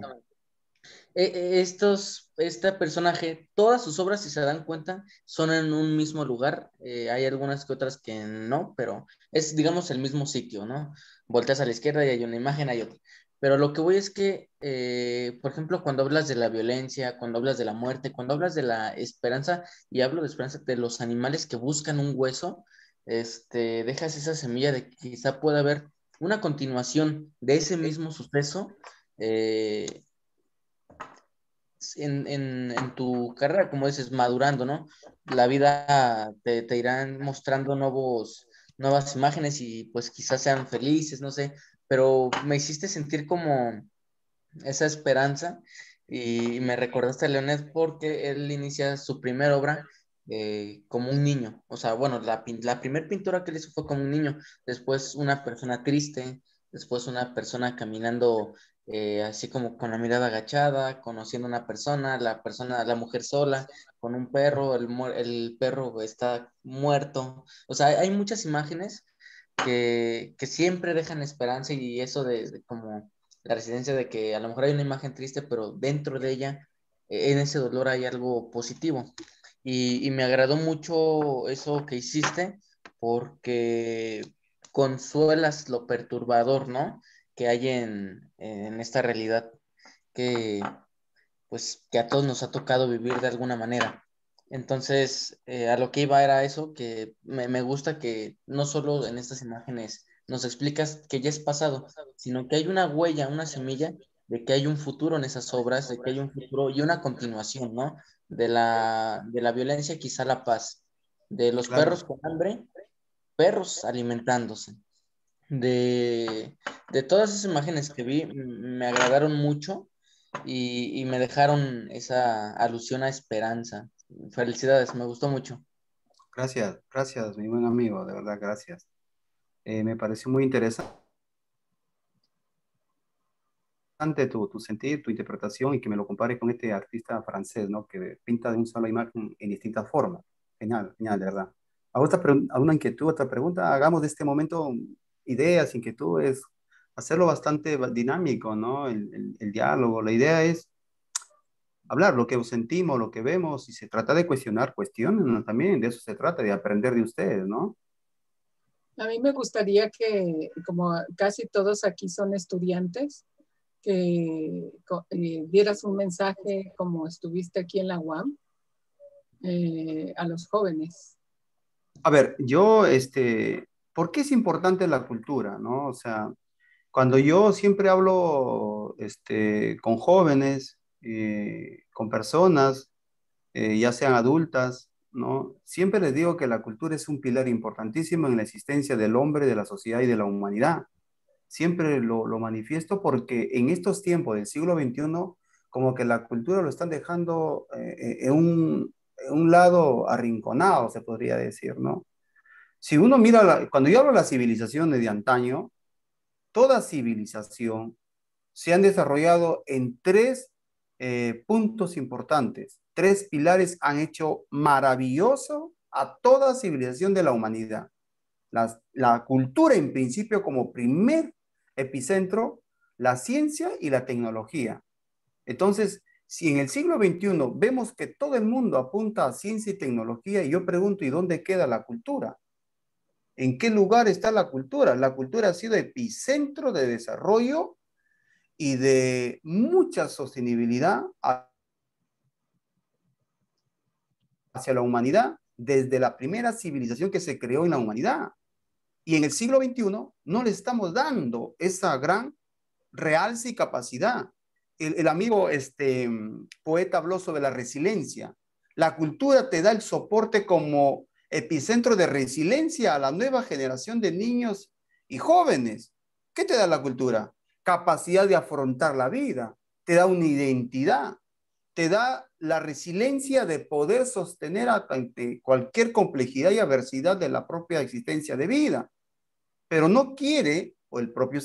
Este personaje, todas sus obras, si se dan cuenta, son en un mismo lugar. Hay algunas que otras que no, pero es, digamos, el mismo sitio, ¿no? Volteas a la izquierda y hay una imagen, hay otra. Pero lo que voy es que, por ejemplo, cuando hablas de la violencia, cuando hablas de la muerte, cuando hablas de la esperanza, y hablo de esperanza de los animales que buscan un hueso, dejas esa semilla de que quizá pueda haber una continuación de ese mismo suceso. eh, en tu carrera, como dices, madurando, ¿no? La vida te irán mostrando nuevas imágenes y pues quizás sean felices, no sé, pero me hiciste sentir como esa esperanza y me recordaste a Leonel porque él inicia su primera obra como un niño, o sea, bueno, la primera pintura que él hizo fue como un niño, después una persona triste, después una persona caminando así como con la mirada agachada, conociendo a una persona, la mujer sola, con un perro, el perro está muerto, o sea, hay muchas imágenes que siempre dejan esperanza y eso de como la residencia de que a lo mejor hay una imagen triste, pero dentro de ella, en ese dolor hay algo positivo. Y me agradó mucho eso que hiciste porque consuelas lo perturbador, ¿no? Que hay en esta realidad que, pues, que a todos nos ha tocado vivir de alguna manera. Entonces, a lo que iba era eso, que me gusta que no solo en estas imágenes nos explicas que ya es pasado, sino que hay una huella, una semilla de que hay un futuro en esas obras, de que hay un futuro y una continuación, ¿no? De la violencia, quizá la paz, de los Claro. perros con hambre, perros alimentándose. De todas esas imágenes que vi, me agradaron mucho y me dejaron esa alusión a esperanza. Felicidades, me gustó mucho. Gracias, gracias, mi buen amigo, de verdad, gracias. Me pareció muy interesante tu sentir, tu interpretación y que me lo compares con este artista francés, ¿no? Que pinta de una sola imagen en distintas formas. Genial, genial, de verdad. ¿Alguna inquietud, otra pregunta? Hagamos de este momento ideas, inquietudes, hacerlo bastante dinámico, ¿no? El diálogo. La idea es hablar lo que sentimos, lo que vemos, y se trata de cuestionar cuestiones, ¿no? También de eso se trata, de aprender de ustedes, ¿no? A mí me gustaría que, como casi todos aquí son estudiantes, que dieras un mensaje como estuviste aquí en la UAM a los jóvenes. A ver, ¿por qué es importante la cultura, no? O sea, cuando yo siempre hablo, con jóvenes, con personas, ya sean adultas, ¿no? Siempre les digo que la cultura es un pilar importantísimo en la existencia del hombre, de la sociedad y de la humanidad. Siempre lo manifiesto porque en estos tiempos del siglo XXI, como que la cultura lo están dejando en un lado arrinconado, se podría decir, ¿no? Si uno mira, cuando yo hablo de las civilizaciones de antaño, toda civilización se han desarrollado en tres puntos importantes. Tres pilares han hecho maravilloso a toda civilización de la humanidad. La cultura en principio como primer epicentro, la ciencia y la tecnología. Entonces, si en el siglo XXI vemos que todo el mundo apunta a ciencia y tecnología, y yo pregunto, ¿y dónde queda la cultura? ¿En qué lugar está la cultura? La cultura ha sido epicentro de desarrollo y de mucha sostenibilidad hacia la humanidad desde la primera civilización que se creó en la humanidad. Y en el siglo XXI no le estamos dando esa gran realce y capacidad. El amigo poeta habló sobre la resiliencia. La cultura te da el soporte como epicentro de resiliencia a la nueva generación de niños y jóvenes. ¿Qué te da la cultura? Capacidad de afrontar la vida, te da una identidad, te da la resiliencia de poder sostener ante cualquier complejidad y adversidad de la propia existencia de vida. Pero no quiere, o el propio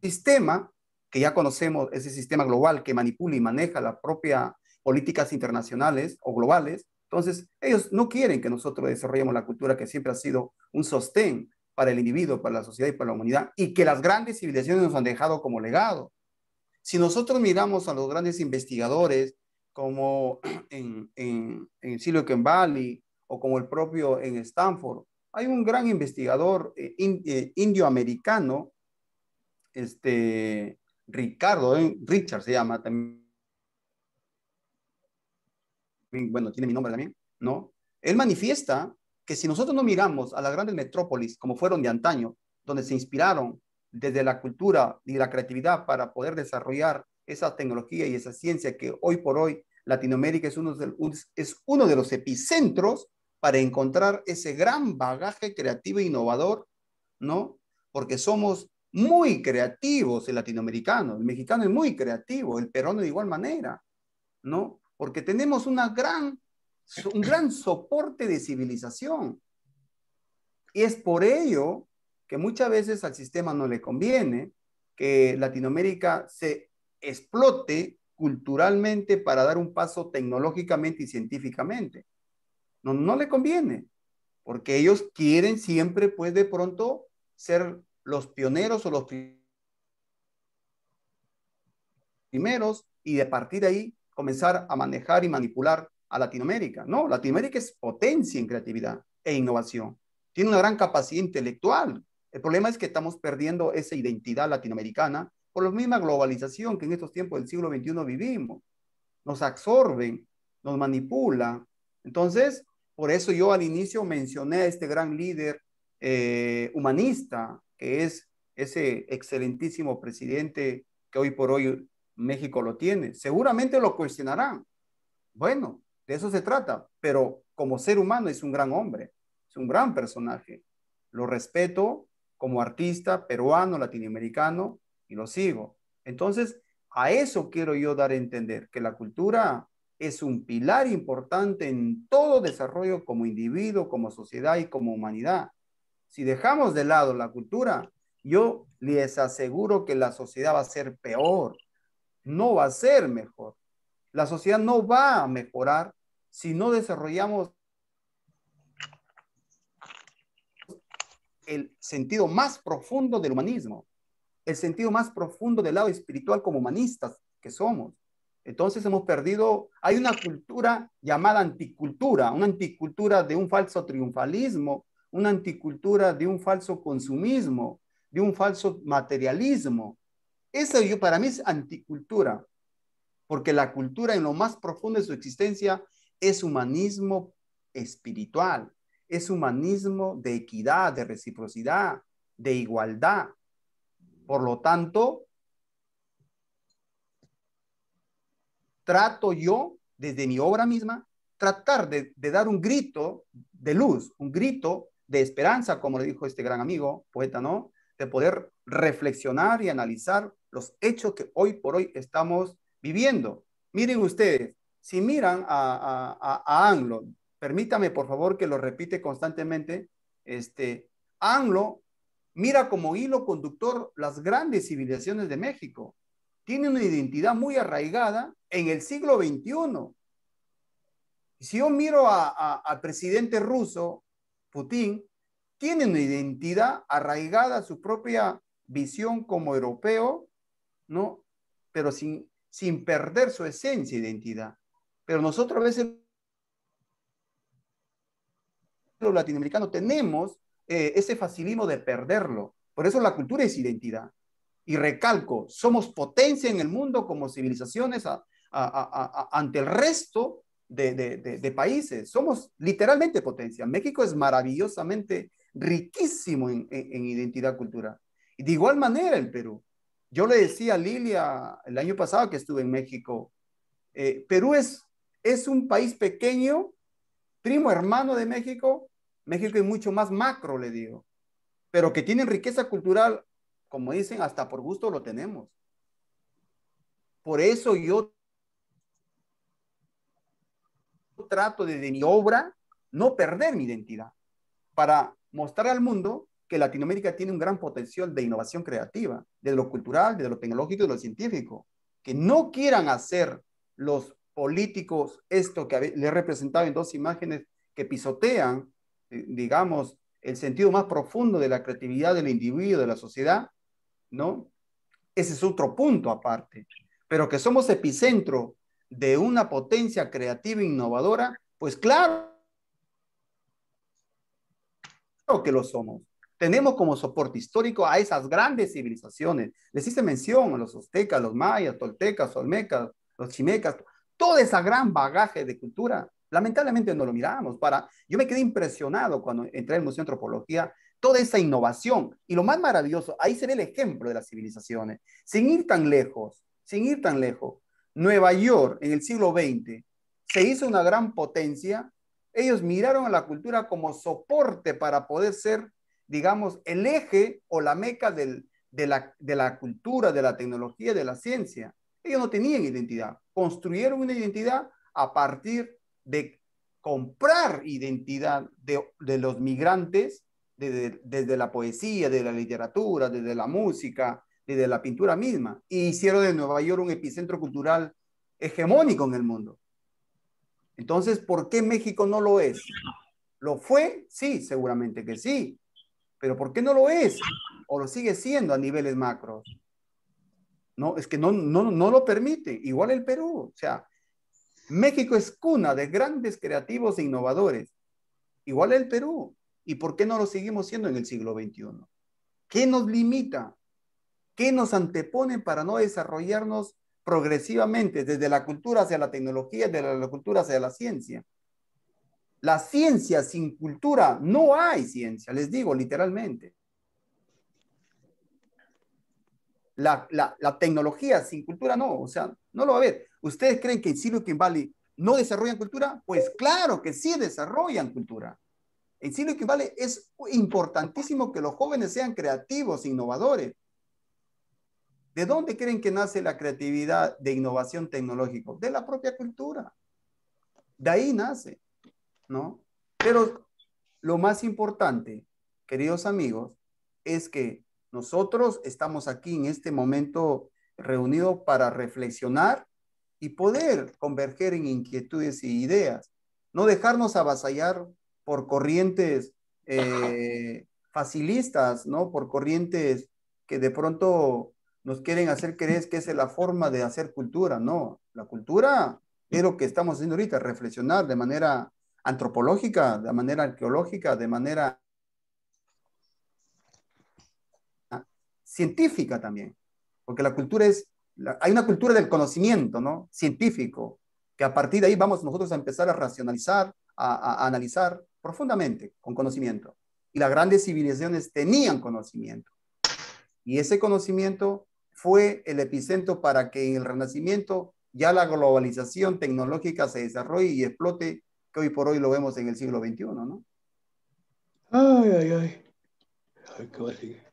sistema, que ya conocemos, ese sistema global que manipula y maneja las propias políticas internacionales o globales, entonces ellos no quieren que nosotros desarrollemos la cultura que siempre ha sido un sostén para el individuo, para la sociedad y para la humanidad, y que las grandes civilizaciones nos han dejado como legado. Si nosotros miramos a los grandes investigadores, como en Silicon Valley o como el propio en Stanford, hay un gran investigador indioamericano, Ricardo, Richard se llama también, bueno, tiene mi nombre también, ¿no? Él manifiesta que si nosotros no miramos a las grandes metrópolis como fueron de antaño, donde se inspiraron desde la cultura y la creatividad para poder desarrollar esa tecnología y esa ciencia que hoy por hoy Latinoamérica es uno de los epicentros para encontrar ese gran bagaje creativo e innovador, ¿no? Porque somos muy creativos el latinoamericano, el mexicano es muy creativo, el peruano de igual manera, ¿no? Porque tenemos un gran soporte de civilización. Y es por ello que muchas veces al sistema no le conviene que Latinoamérica se explote culturalmente para dar un paso tecnológicamente y científicamente. No, no le conviene, porque ellos quieren siempre, pues de pronto, ser los pioneros o los primeros y de partir de ahí comenzar a manejar y manipular a Latinoamérica. No, Latinoamérica es potencia en creatividad e innovación. Tiene una gran capacidad intelectual. El problema es que estamos perdiendo esa identidad latinoamericana por la misma globalización que en estos tiempos del siglo XXI vivimos. Nos absorben, nos manipulan. Entonces, por eso yo al inicio mencioné a este gran líder humanista, que es ese excelentísimo presidente que hoy por hoy México lo tiene. Seguramente lo cuestionarán. Bueno, de eso se trata, pero como ser humano es un gran hombre, es un gran personaje. Lo respeto como artista peruano, latinoamericano y lo sigo. Entonces, a eso quiero yo dar a entender, que la cultura es un pilar importante en todo desarrollo como individuo, como sociedad y como humanidad. Si dejamos de lado la cultura, yo les aseguro que la sociedad va a ser peor, no va a ser mejor. La sociedad no va a mejorar si no desarrollamos el sentido más profundo del humanismo, el sentido más profundo del lado espiritual como humanistas que somos. Entonces hemos perdido, hay una cultura llamada anticultura, una anticultura de un falso triunfalismo, una anticultura de un falso consumismo, de un falso materialismo. Eso para mí es anticultura, porque la cultura en lo más profundo de su existencia es humanismo espiritual, es humanismo de equidad, de reciprocidad, de igualdad. Por lo tanto, trato yo, desde mi obra misma, tratar de dar un grito de luz, un grito de esperanza, como le dijo este gran amigo, poeta, ¿no? De poder reflexionar y analizar los hechos que hoy por hoy estamos viviendo. Miren ustedes, si miran a Anglo, permítame por favor que lo repite constantemente, Anglo mira como hilo conductor las grandes civilizaciones de México. Tiene una identidad muy arraigada en el siglo XXI. Si yo miro al presidente ruso, Putin, tiene una identidad arraigada a su propia visión como europeo, ¿no? Pero sin perder su esencia e identidad. Pero nosotros a veces los latinoamericanos tenemos ese facilismo de perderlo. Por eso la cultura es identidad. Y recalco, somos potencia en el mundo como civilizaciones ante el resto de países. Somos literalmente potencia. México es maravillosamente riquísimo en identidad cultural. Y de igual manera el Perú. Yo le decía a Lilia el año pasado que estuve en México, Perú es un país pequeño, primo hermano de México. México es mucho más macro, le digo, pero que tienen riqueza cultural, como dicen, hasta por gusto lo tenemos. Por eso yo trato de mi obra no perder mi identidad, para mostrar al mundo que Latinoamérica tiene un gran potencial de innovación creativa, de lo cultural, de lo tecnológico y de lo científico. Que no quieran hacer los políticos esto que le he representado en dos imágenes que pisotean, digamos, el sentido más profundo de la creatividad del individuo, de la sociedad, ¿no? Ese es otro punto aparte. Pero que somos epicentro de una potencia creativa e innovadora, pues claro que lo somos. Tenemos como soporte histórico a esas grandes civilizaciones. Les hice mención a los aztecas, los mayas, toltecas, olmecas, los chimecas, toda esa gran bagaje de cultura. Lamentablemente no lo miramos. Yo me quedé impresionado cuando entré al Museo de Antropología, toda esa innovación. Y lo más maravilloso, ahí se ve el ejemplo de las civilizaciones. Sin ir tan lejos, Nueva York en el siglo XX se hizo una gran potencia. Ellos miraron a la cultura como soporte para poder ser, digamos, el eje o la meca de la cultura, de la tecnología, de la ciencia. Ellos no tenían identidad. Construyeron una identidad a partir de comprar identidad de los migrantes, desde la poesía, de la literatura, desde la música, desde la pintura misma. Y hicieron de Nueva York un epicentro cultural hegemónico en el mundo. Entonces, ¿por qué México no lo es? ¿Lo fue? Sí, seguramente que sí. Pero ¿por qué no lo es? ¿O lo sigue siendo a niveles macros? No, es que no lo permite. Igual el Perú. O sea, México es cuna de grandes creativos e innovadores. Igual el Perú. ¿Y por qué no lo seguimos siendo en el siglo XXI? ¿Qué nos limita? ¿Qué nos antepone para no desarrollarnos progresivamente desde la cultura hacia la tecnología, desde la cultura hacia la ciencia? La ciencia sin cultura, no hay ciencia, les digo literalmente. La tecnología sin cultura no, o sea, no lo va a ver. ¿Ustedes creen que en Silicon Valley no desarrollan cultura? Pues claro que sí desarrollan cultura. En Silicon Valley es importantísimo que los jóvenes sean creativos, innovadores. ¿De dónde creen que nace la creatividad de innovación tecnológica? De la propia cultura. De ahí nace, ¿no? Pero lo más importante, queridos amigos, es que nosotros estamos aquí en este momento reunidos para reflexionar y poder converger en inquietudes y ideas. No dejarnos avasallar por corrientes facilistas, ¿no? Por corrientes que de pronto nos quieren hacer creer que esa es la forma de hacer cultura. No, la cultura es lo que estamos haciendo ahorita, reflexionar de manera antropológica, de manera arqueológica, de manera científica también, porque la cultura hay una cultura del conocimiento, ¿no? Científico, que a partir de ahí vamos nosotros a empezar a racionalizar, a analizar profundamente con conocimiento. Y las grandes civilizaciones tenían conocimiento. Y ese conocimiento fue el epicentro para que en el Renacimiento ya la globalización tecnológica se desarrolle y explote, que hoy por hoy lo vemos en el siglo XXI, ¿no? Ay, ay, ay. Ay, qué vale.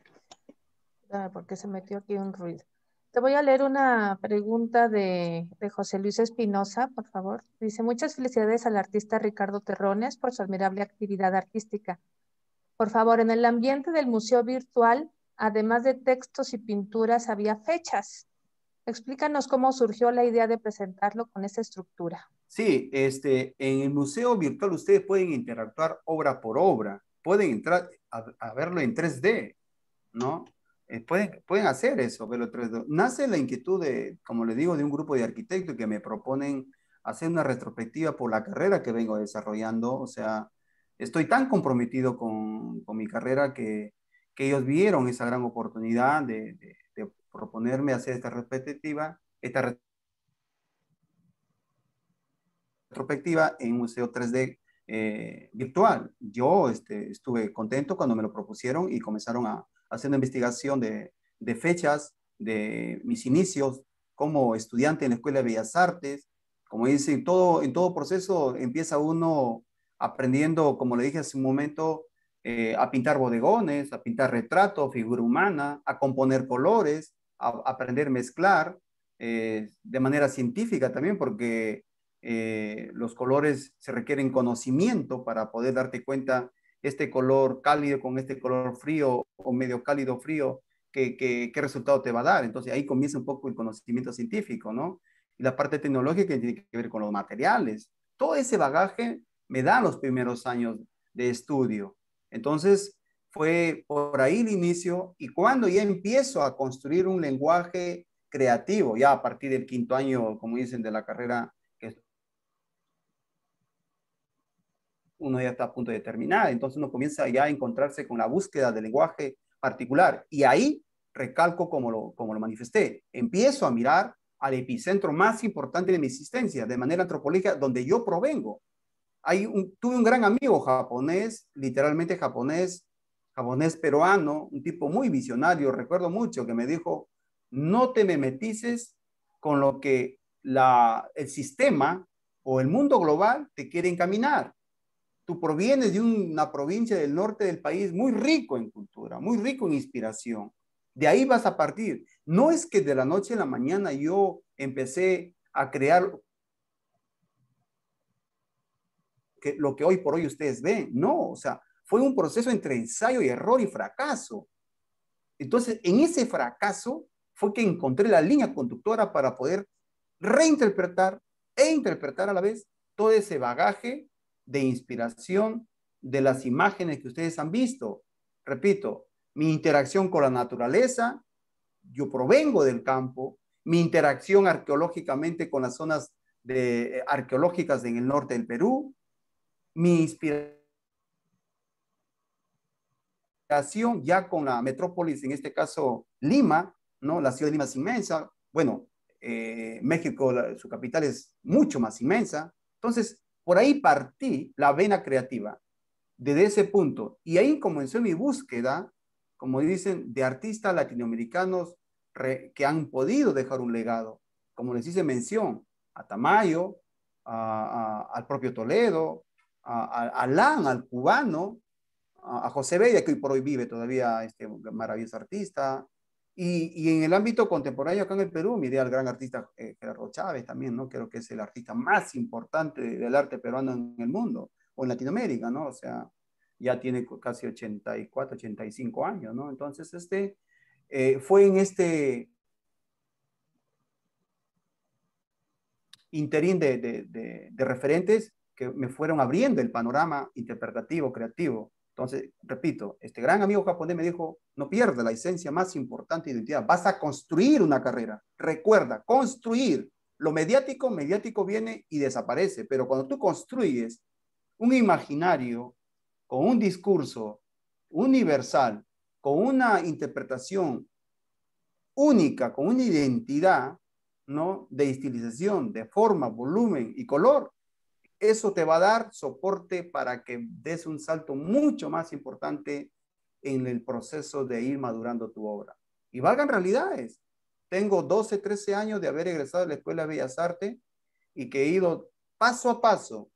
Porque se metió aquí un ruido. Te voy a leer una pregunta de José Luis Espinosa, por favor. Dice, muchas felicidades al artista Ricardo Terrones por su admirable actividad artística. Por favor, en el ambiente del museo virtual, además de textos y pinturas, había fechas. Explícanos cómo surgió la idea de presentarlo con esa estructura. Sí, en el museo virtual ustedes pueden interactuar obra por obra, pueden entrar a verlo en 3D, ¿no? Pueden hacer eso, verlo en 3D. Nace la inquietud como les digo, de un grupo de arquitectos que me proponen hacer una retrospectiva por la carrera que vengo desarrollando, o sea, estoy tan comprometido con mi carrera que ellos vieron esa gran oportunidad de proponerme hacer esta retrospectiva en un museo 3D virtual. Yo estuve contento cuando me lo propusieron y comenzaron a hacer una investigación de fechas de mis inicios como estudiante en la Escuela de Bellas Artes. Como dicen, en todo proceso empieza uno aprendiendo, como le dije hace un momento, a pintar bodegones, a pintar retratos, figura humana, a componer colores, a aprender a mezclar de manera científica también, porque los colores se requieren conocimiento para poder darte cuenta este color cálido con este color frío o medio cálido frío, qué resultado te va a dar. Entonces ahí comienza un poco el conocimiento científico, ¿no? Y la parte tecnológica que tiene que ver con los materiales. Todo ese bagaje me da los primeros años de estudio. Entonces fue por ahí el inicio y cuando ya empiezo a construir un lenguaje creativo, ya a partir del quinto año, como dicen, de la carrera, que uno ya está a punto de terminar, entonces uno comienza ya a encontrarse con la búsqueda del lenguaje particular y ahí recalco como lo manifesté, empiezo a mirar al epicentro más importante de mi existencia de manera antropológica donde yo provengo. Tuve un gran amigo japonés, literalmente japonés peruano, un tipo muy visionario, recuerdo mucho que me dijo, no te me metices con lo que el sistema o el mundo global te quiere encaminar. Tú provienes de una provincia del norte del país muy rico en cultura, muy rico en inspiración. De ahí vas a partir. No es que de la noche a la mañana yo empecé a crear lo que hoy por hoy ustedes ven. No, o sea, fue un proceso entre ensayo y error y fracaso. Entonces, en ese fracaso fue que encontré la línea conductora para poder reinterpretar e interpretar a la vez todo ese bagaje de inspiración de las imágenes que ustedes han visto. Repito, mi interacción con la naturaleza, yo provengo del campo, mi interacción arqueológicamente con las zonas arqueológicas en el norte del Perú, mi inspiración ya con la metrópolis, en este caso Lima, ¿no? La ciudad de Lima es inmensa. Bueno, México, su capital es mucho más inmensa. Entonces, por ahí partí la vena creativa, desde ese punto. Y ahí comenzó mi búsqueda, como dicen, de artistas latinoamericanos que han podido dejar un legado. Como les hice mención, a Tamayo, al propio Toledo, a Alan, al cubano, a José Bella, que hoy por hoy vive todavía este maravilloso artista. Y en el ámbito contemporáneo acá en el Perú, miré al gran artista Gerardo Chávez también, ¿no? Creo que es el artista más importante del arte peruano en el mundo, o en Latinoamérica, ¿no? O sea, ya tiene casi 84, 85 años, ¿no? Entonces, fue en este interín de referentes que me fueron abriendo el panorama interpretativo, creativo. Entonces, repito, este gran amigo japonés me dijo, no pierdas la esencia más importante de identidad, vas a construir una carrera. Recuerda, construir. Lo mediático, mediático viene y desaparece, pero cuando tú construyes un imaginario con un discurso universal, con una interpretación única, con una identidad, ¿no? De estilización, de forma, volumen y color, eso te va a dar soporte para que des un salto mucho más importante en el proceso de ir madurando tu obra. Y valgan realidades. Tengo 12, 13 años de haber egresado de la Escuela de Bellas Artes y que he ido paso a paso,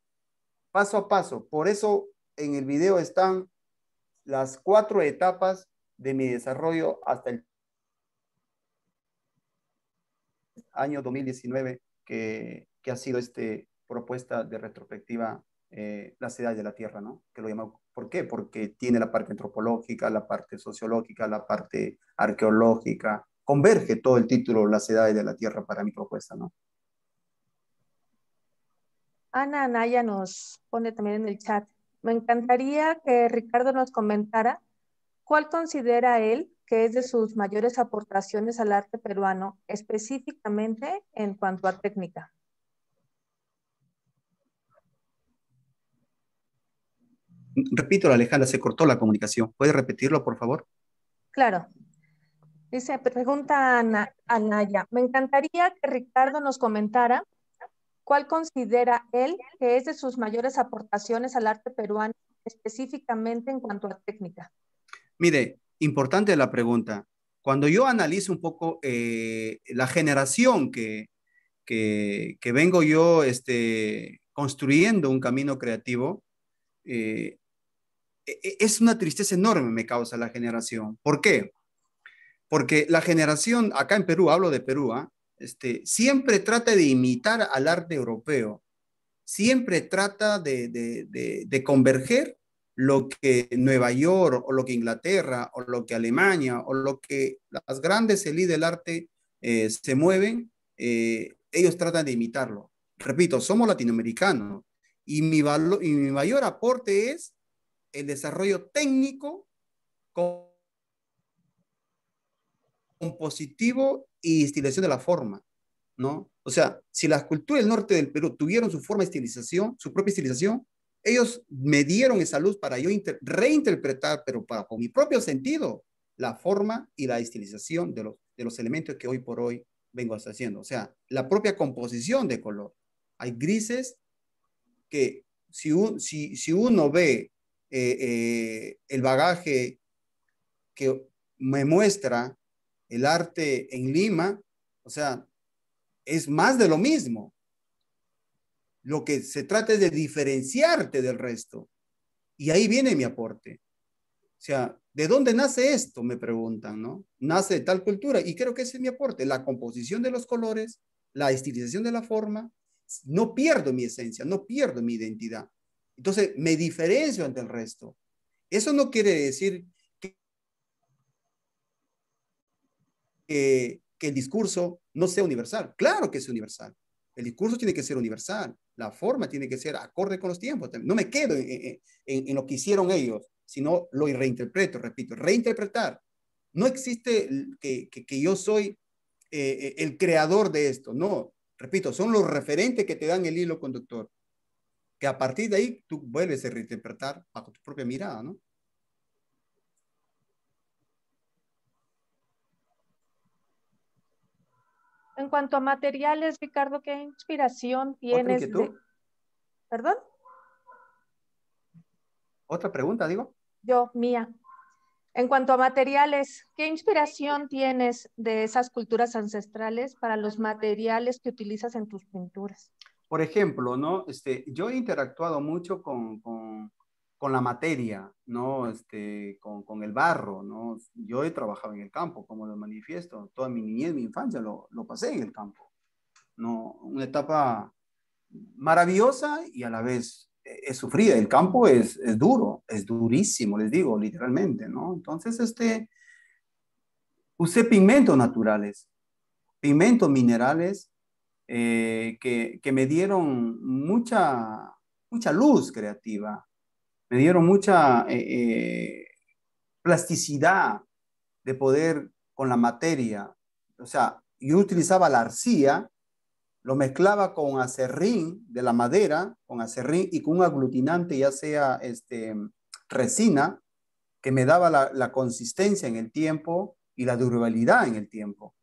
paso a paso. Por eso en el video están las 4 etapas de mi desarrollo hasta el año 2019 que ha sido propuesta de retrospectiva las edades de la Tierra, ¿no? Que lo llamamos, ¿por qué? Porque tiene la parte antropológica, la parte sociológica, la parte arqueológica, converge todo el título Las edades de la Tierra para mi propuesta, ¿no? Ana Anaya nos pone también en el chat. Me encantaría que Ricardo nos comentara cuál considera él que es de sus mayores aportaciones al arte peruano, específicamente en cuanto a técnica. Repito, Alejandra, se cortó la comunicación. ¿Puede repetirlo, por favor? Claro. Dice, pregunta Anaya, me encantaría que Ricardo nos comentara cuál considera él que es de sus mayores aportaciones al arte peruano, específicamente en cuanto a técnica. Mire, importante la pregunta. Cuando yo analizo un poco la generación que vengo yo construyendo un camino creativo, eh, es una tristeza enorme me causa la generación. ¿Por qué? Porque la generación, acá en Perú, hablo de Perú, siempre trata de imitar al arte europeo, siempre trata de converger lo que Nueva York o lo que Inglaterra o lo que Alemania o lo que las grandes élites del arte se mueven, ellos tratan de imitarlo. Repito, somos latinoamericanos y y mi mayor aporte es el desarrollo técnico, compositivo y estilización de la forma, ¿no? O sea, si las culturas del norte del Perú tuvieron su forma de estilización, su propia estilización, ellos me dieron esa luz para yo reinterpretar, pero con mi propio sentido, la forma y la estilización de los elementos que hoy por hoy vengo haciendo. O sea, la propia composición de color. Hay grises que si uno ve el bagaje que me muestra el arte en Lima, o sea, es más de lo mismo. Lo que se trata es de diferenciarte del resto. Y ahí viene mi aporte. O sea, ¿de dónde nace esto? Me preguntan, ¿no? Nace de tal cultura. Y creo que ese es mi aporte. La composición de los colores, la estilización de la forma. No pierdo mi esencia, no pierdo mi identidad. Entonces, me diferencio ante el resto. Eso no quiere decir que el discurso no sea universal. Claro que es universal. El discurso tiene que ser universal. La forma tiene que ser acorde con los tiempos. No me quedo en lo que hicieron ellos, sino lo reinterpreto, repito, reinterpretar. No existe que yo soy el creador de esto. No, repito, son los referentes que te dan el hilo conductor. Que a partir de ahí tú vuelves a reinterpretar bajo tu propia mirada, ¿no? En cuanto a materiales, Ricardo, ¿qué inspiración ¿Otra tienes inquietud? ¿Perdón? ¿Otra pregunta, digo? Mía. En cuanto a materiales, ¿qué inspiración tienes de esas culturas ancestrales para los materiales que utilizas en tus pinturas? Por ejemplo, ¿no? Yo he interactuado mucho con la materia, ¿no? Con el barro, ¿no? Yo he trabajado en el campo, como lo manifiesto. Toda mi niñez, mi infancia lo pasé en el campo, ¿no? Una etapa maravillosa y a la vez es sufrida. El campo es duro, es durísimo, les digo, literalmente, ¿no? Entonces, usé pigmentos naturales, pigmentos minerales que me dieron mucha luz creativa, me dieron mucha plasticidad de poder con la materia. O sea, yo utilizaba la arcilla, lo mezclaba con acerrín de la madera, con acerrín y con un aglutinante, ya sea resina, que me daba la consistencia en el tiempo y la durabilidad en el tiempo,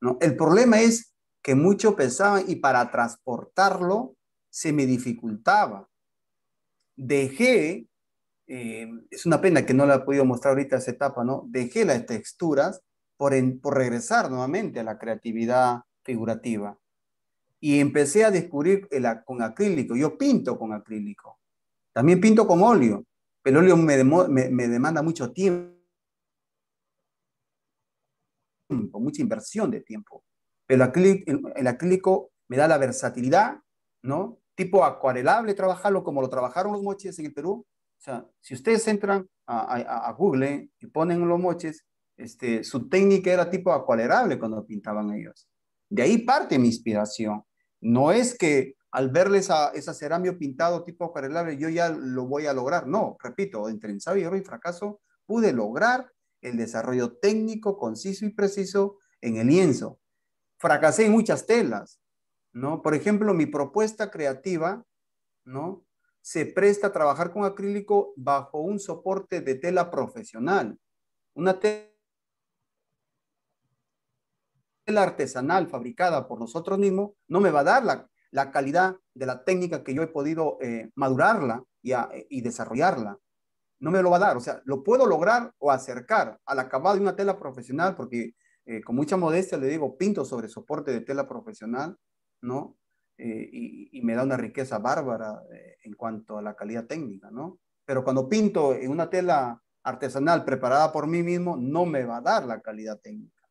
¿no? El problema es que muchos pensaban y para transportarlo se me dificultaba. Dejé, es una pena que no la he podido mostrar ahorita esa etapa, ¿no? Dejé las texturas por regresar nuevamente a la creatividad figurativa. Y empecé a descubrir con acrílico. Yo pinto con acrílico. También pinto con óleo. Pero el óleo me demanda mucho tiempo, mucha inversión de tiempo. Pero el acrílico me da la versatilidad, ¿no? Tipo acuarelable, trabajarlo como lo trabajaron los moches en el Perú. O sea, si ustedes entran a Google y ponen los moches, su técnica era tipo acuarelable cuando pintaban ellos. De ahí parte mi inspiración. No es que al verles esa cerámico pintado tipo acuarelable yo ya lo voy a lograr. No, repito, entre ensayo, error y fracaso pude lograr el desarrollo técnico, conciso y preciso en el lienzo. Fracasé en muchas telas, ¿no? Por ejemplo, mi propuesta creativa, ¿no? se presta a trabajar con acrílico bajo un soporte de tela profesional. Una tela artesanal fabricada por nosotros mismos no me va a dar la calidad de la técnica que yo he podido madurarla y desarrollarla. No me lo va a dar, o sea, lo puedo lograr o acercar al acabado de una tela profesional, porque con mucha modestia le digo, pinto sobre soporte de tela profesional, ¿no? Y me da una riqueza bárbara en cuanto a la calidad técnica, ¿no? Pero cuando pinto en una tela artesanal preparada por mí mismo, no me va a dar la calidad técnica.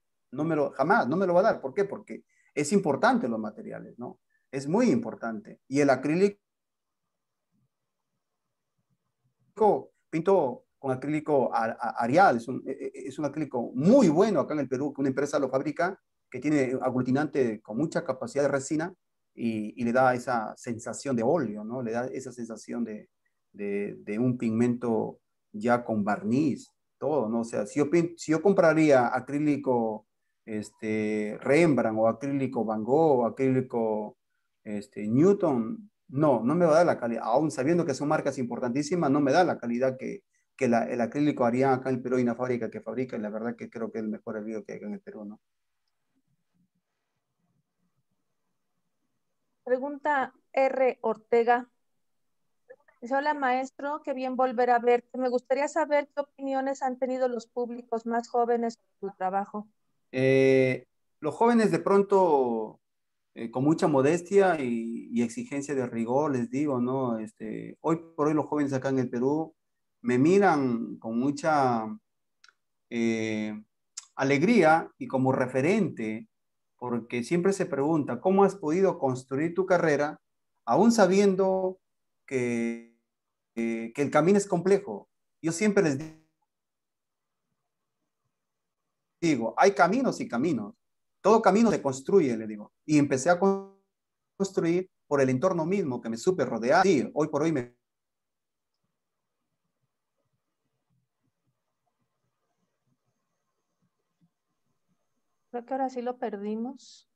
Jamás, no me lo va a dar. ¿Por qué? Porque es importante los materiales, ¿no? Es muy importante. Y el acrílico, pinto con acrílico Arial, es un acrílico muy bueno acá en el Perú, que una empresa lo fabrica, que tiene aglutinante con mucha capacidad de resina y le da esa sensación de óleo, ¿no? Le da esa sensación de un pigmento ya con barniz, todo, ¿no? O sea, si yo compraría acrílico Rembrandt o acrílico Van Gogh o acrílico Newton, no me va a dar la calidad, aún sabiendo que son marcas importantísimas, no me da la calidad que el acrílico Arián acá en el Perú. Hay una fábrica que fabrica y la verdad que creo que es el mejor hervido que hay acá en el Perú, ¿no? Pregunta R. Ortega. Dice, hola maestro, qué bien volver a verte. Me gustaría saber qué opiniones han tenido los públicos más jóvenes sobre tu trabajo. Los jóvenes de pronto, con mucha modestia y exigencia de rigor, les digo, ¿no? Hoy por hoy los jóvenes acá en el Perú me miran con mucha alegría y como referente, porque siempre se pregunta, ¿cómo has podido construir tu carrera aún sabiendo que el camino es complejo? Yo siempre les digo, hay caminos y caminos. Todo camino se construye, le digo. Y empecé a construir por el entorno mismo que me supe rodear. Sí, hoy por hoy me... Creo que ahora sí lo perdimos.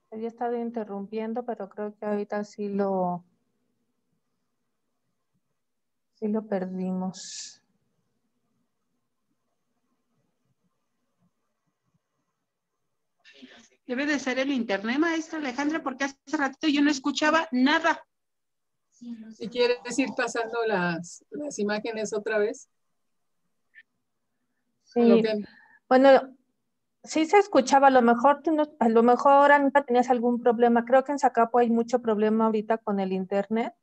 Había estado interrumpiendo, pero creo que ahorita sí lo perdimos. Debe de ser el internet, maestra Alejandra, porque hace ratito yo no escuchaba nada. Si quieres ir pasando las imágenes otra vez. Sí, bueno, sí se escuchaba, a lo mejor ahora nunca tenías algún problema. Creo que en Zacapo hay mucho problema ahorita con el internet,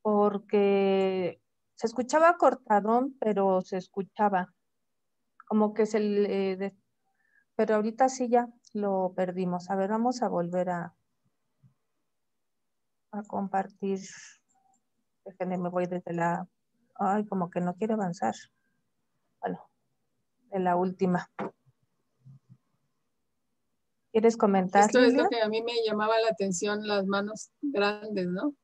porque se escuchaba cortadón, pero se escuchaba como que pero ahorita sí ya lo perdimos. A ver, vamos a volver a compartir. Déjenme, me voy desde ay, como que no quiere avanzar. Bueno, de la última. ¿Quieres comentar, Esto es Lilia? lo que a mí me llamaba la atención, las manos grandes, ¿no?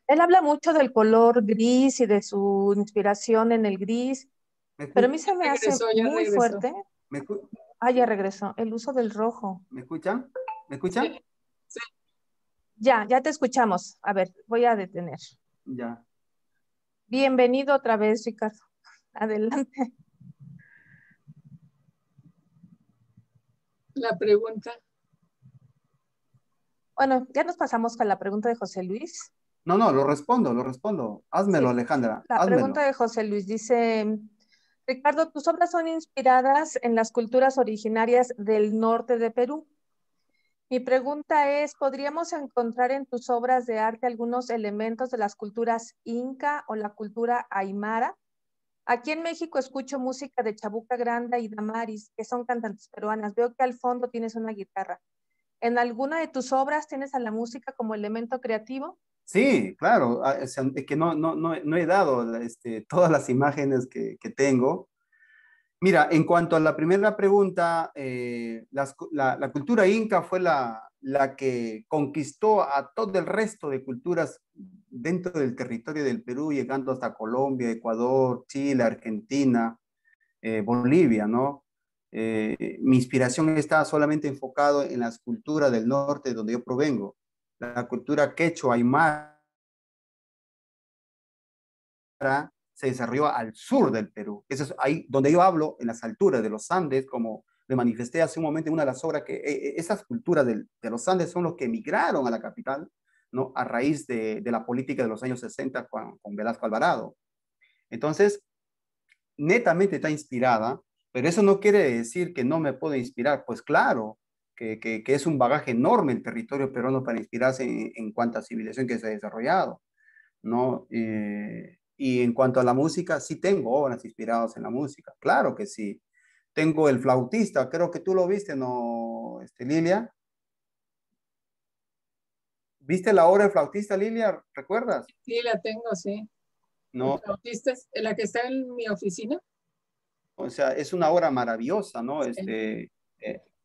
Él habla mucho del color gris y de su inspiración en el gris, pero a mí se me hace muy fuerte. Ya regresó. El uso del rojo. ¿Me escuchan? ¿Me escuchan? Sí. Sí. Ya te escuchamos. A ver, voy a detener. Ya. Bienvenido otra vez, Ricardo. Adelante. La pregunta. Bueno, ya nos pasamos con la pregunta de José Luis. No, lo respondo. Házmelo, sí. Alejandra. La pregunta de José Luis dice, Ricardo, tus obras son inspiradas en las culturas originarias del norte de Perú. Mi pregunta es, ¿podríamos encontrar en tus obras de arte algunos elementos de las culturas inca o la cultura aymara? Aquí en México escucho música de Chabuca Granda y Damaris, que son cantantes peruanas. Veo que al fondo tienes una guitarra. ¿En alguna de tus obras tienes a la música como elemento creativo? Sí, claro. Es que no he dado todas las imágenes que tengo. Mira, en cuanto a la primera pregunta, la cultura inca fue la que conquistó a todo el resto de culturas dentro del territorio del Perú, llegando hasta Colombia, Ecuador, Chile, Argentina, Bolivia, ¿no? Mi inspiración está solamente enfocado en las culturas del norte, donde yo provengo. La cultura quechua, aymara, se desarrolló al sur del Perú. Eso es ahí donde yo hablo, en las alturas de los Andes, como le manifesté hace un momento en una de las obras, que esas culturas de los Andes son los que emigraron a la capital, ¿no? A raíz de la política de los años 60 con Velasco Alvarado. Entonces, netamente está inspirada, pero eso no quiere decir que no me pueda inspirar. Pues claro, que es un bagaje enorme el territorio peruano para inspirarse en cuanto a civilización que se ha desarrollado, ¿no? Y en cuanto a la música, sí tengo obras inspiradas en la música, claro que sí. Tengo El Flautista, creo que tú lo viste, ¿no, Lilia? ¿Viste la obra El Flautista, Lilia? ¿Recuerdas? Sí, la tengo, sí. El No, flautista es la que está en mi oficina. o sea, es una obra maravillosa, ¿no? Sí.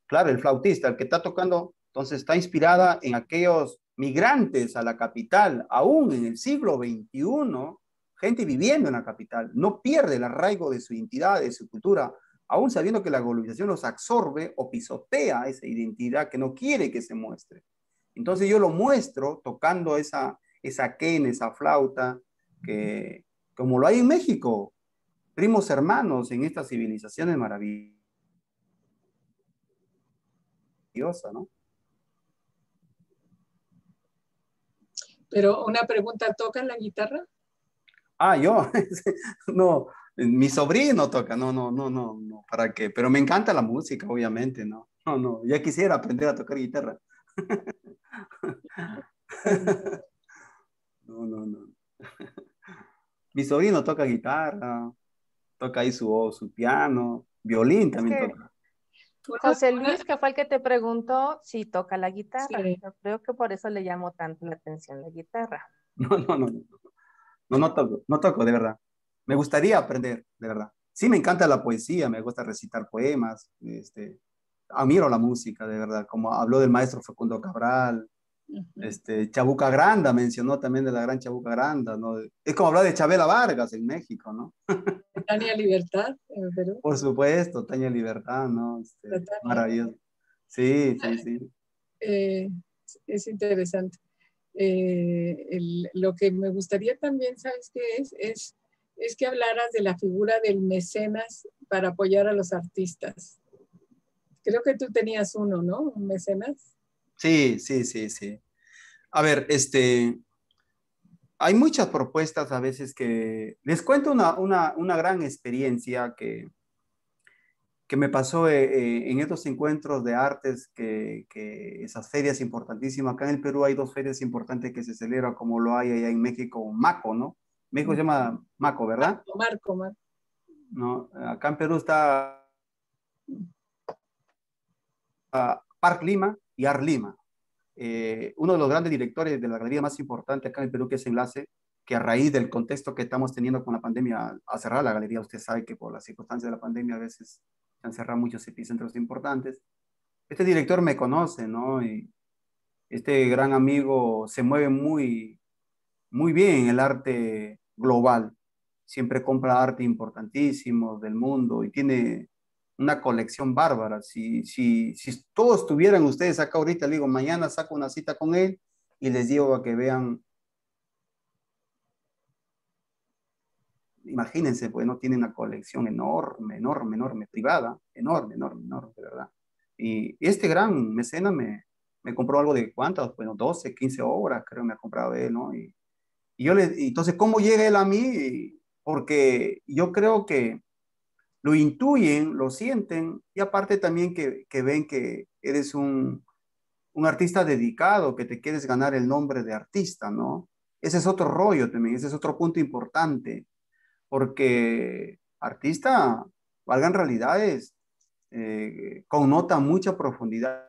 Claro, el flautista, el que está tocando, entonces está inspirada en aquellos migrantes a la capital, aún en el siglo XXI, gente viviendo en la capital, no pierde el arraigo de su identidad, de su cultura, aún sabiendo que la globalización los absorbe o pisotea esa identidad que no quiere que se muestre. Entonces yo lo muestro tocando esa quena, esa flauta, que como lo hay en México, primos hermanos en estas civilizaciones maravillosas, ¿no? Pero una pregunta, ¿tocan la guitarra? Ah, yo, no, mi sobrino toca, no, ¿para qué? Pero me encanta la música, obviamente, no, ya quisiera aprender a tocar guitarra. No. Mi sobrino toca guitarra, toca ahí su piano, violín Es también que toca. José Luis, que fue el que te preguntó si toca la guitarra. Sí. Yo creo que por eso le llamó tanto la atención la guitarra. No toco, de verdad. Me gustaría aprender, de verdad. Sí, me encanta la poesía, me gusta recitar poemas, admiro la música, de verdad, como habló del maestro Facundo Cabral, Ujú. Chabuca Granda, mencionó también de la gran Chabuca Granda, ¿no? Es como hablar de Chabela Vargas en México, ¿no? Tania Libertad en Perú. Por supuesto, Taña Libertad, ¿no? La Tania. Maravilloso. Sí. Eh, es interesante. Lo que me gustaría también, ¿sabes qué es que hablaras de la figura del mecenas para apoyar a los artistas. Creo que tú tenías uno, ¿no? Un mecenas. Sí. A ver, hay muchas propuestas a veces que les cuento una gran experiencia que me pasó en estos encuentros de artes, que esas ferias importantísimas. Acá en el Perú hay dos ferias importantes que se celebran, como lo hay allá en México, Maco, ¿no? México se llama Maco, ¿verdad? Marco. ¿No? Acá en Perú está Park Lima y Art Lima. Uno de los grandes directores de la galería más importante acá en el Perú, que es Enlace, que a raíz del contexto que estamos teniendo con la pandemia, a cerrar la galería, usted sabe que por las circunstancias de la pandemia a veces se han cerrado muchos epicentros importantes. Este director me conoce, ¿no? Y este gran amigo se mueve muy bien en el arte global. Siempre compra arte importantísimo del mundo y tiene una colección bárbara. Si todos estuvieran ustedes acá ahorita, le digo, mañana saco una cita con él y les digo a que vean, imagínense, pues no tiene una colección enorme, privada, enorme, de verdad. Y este gran mecena me compró algo de cuántas, bueno, 12, 15 obras, creo, me ha comprado él, ¿no? Entonces, ¿cómo llega él a mí? Porque yo creo que lo intuyen, lo sienten, y aparte también que ven que eres un artista dedicado, que te quieres ganar el nombre de artista, ¿no? Ese es otro rollo también, ese es otro punto importante, porque artista, valgan realidades, connota mucha profundidad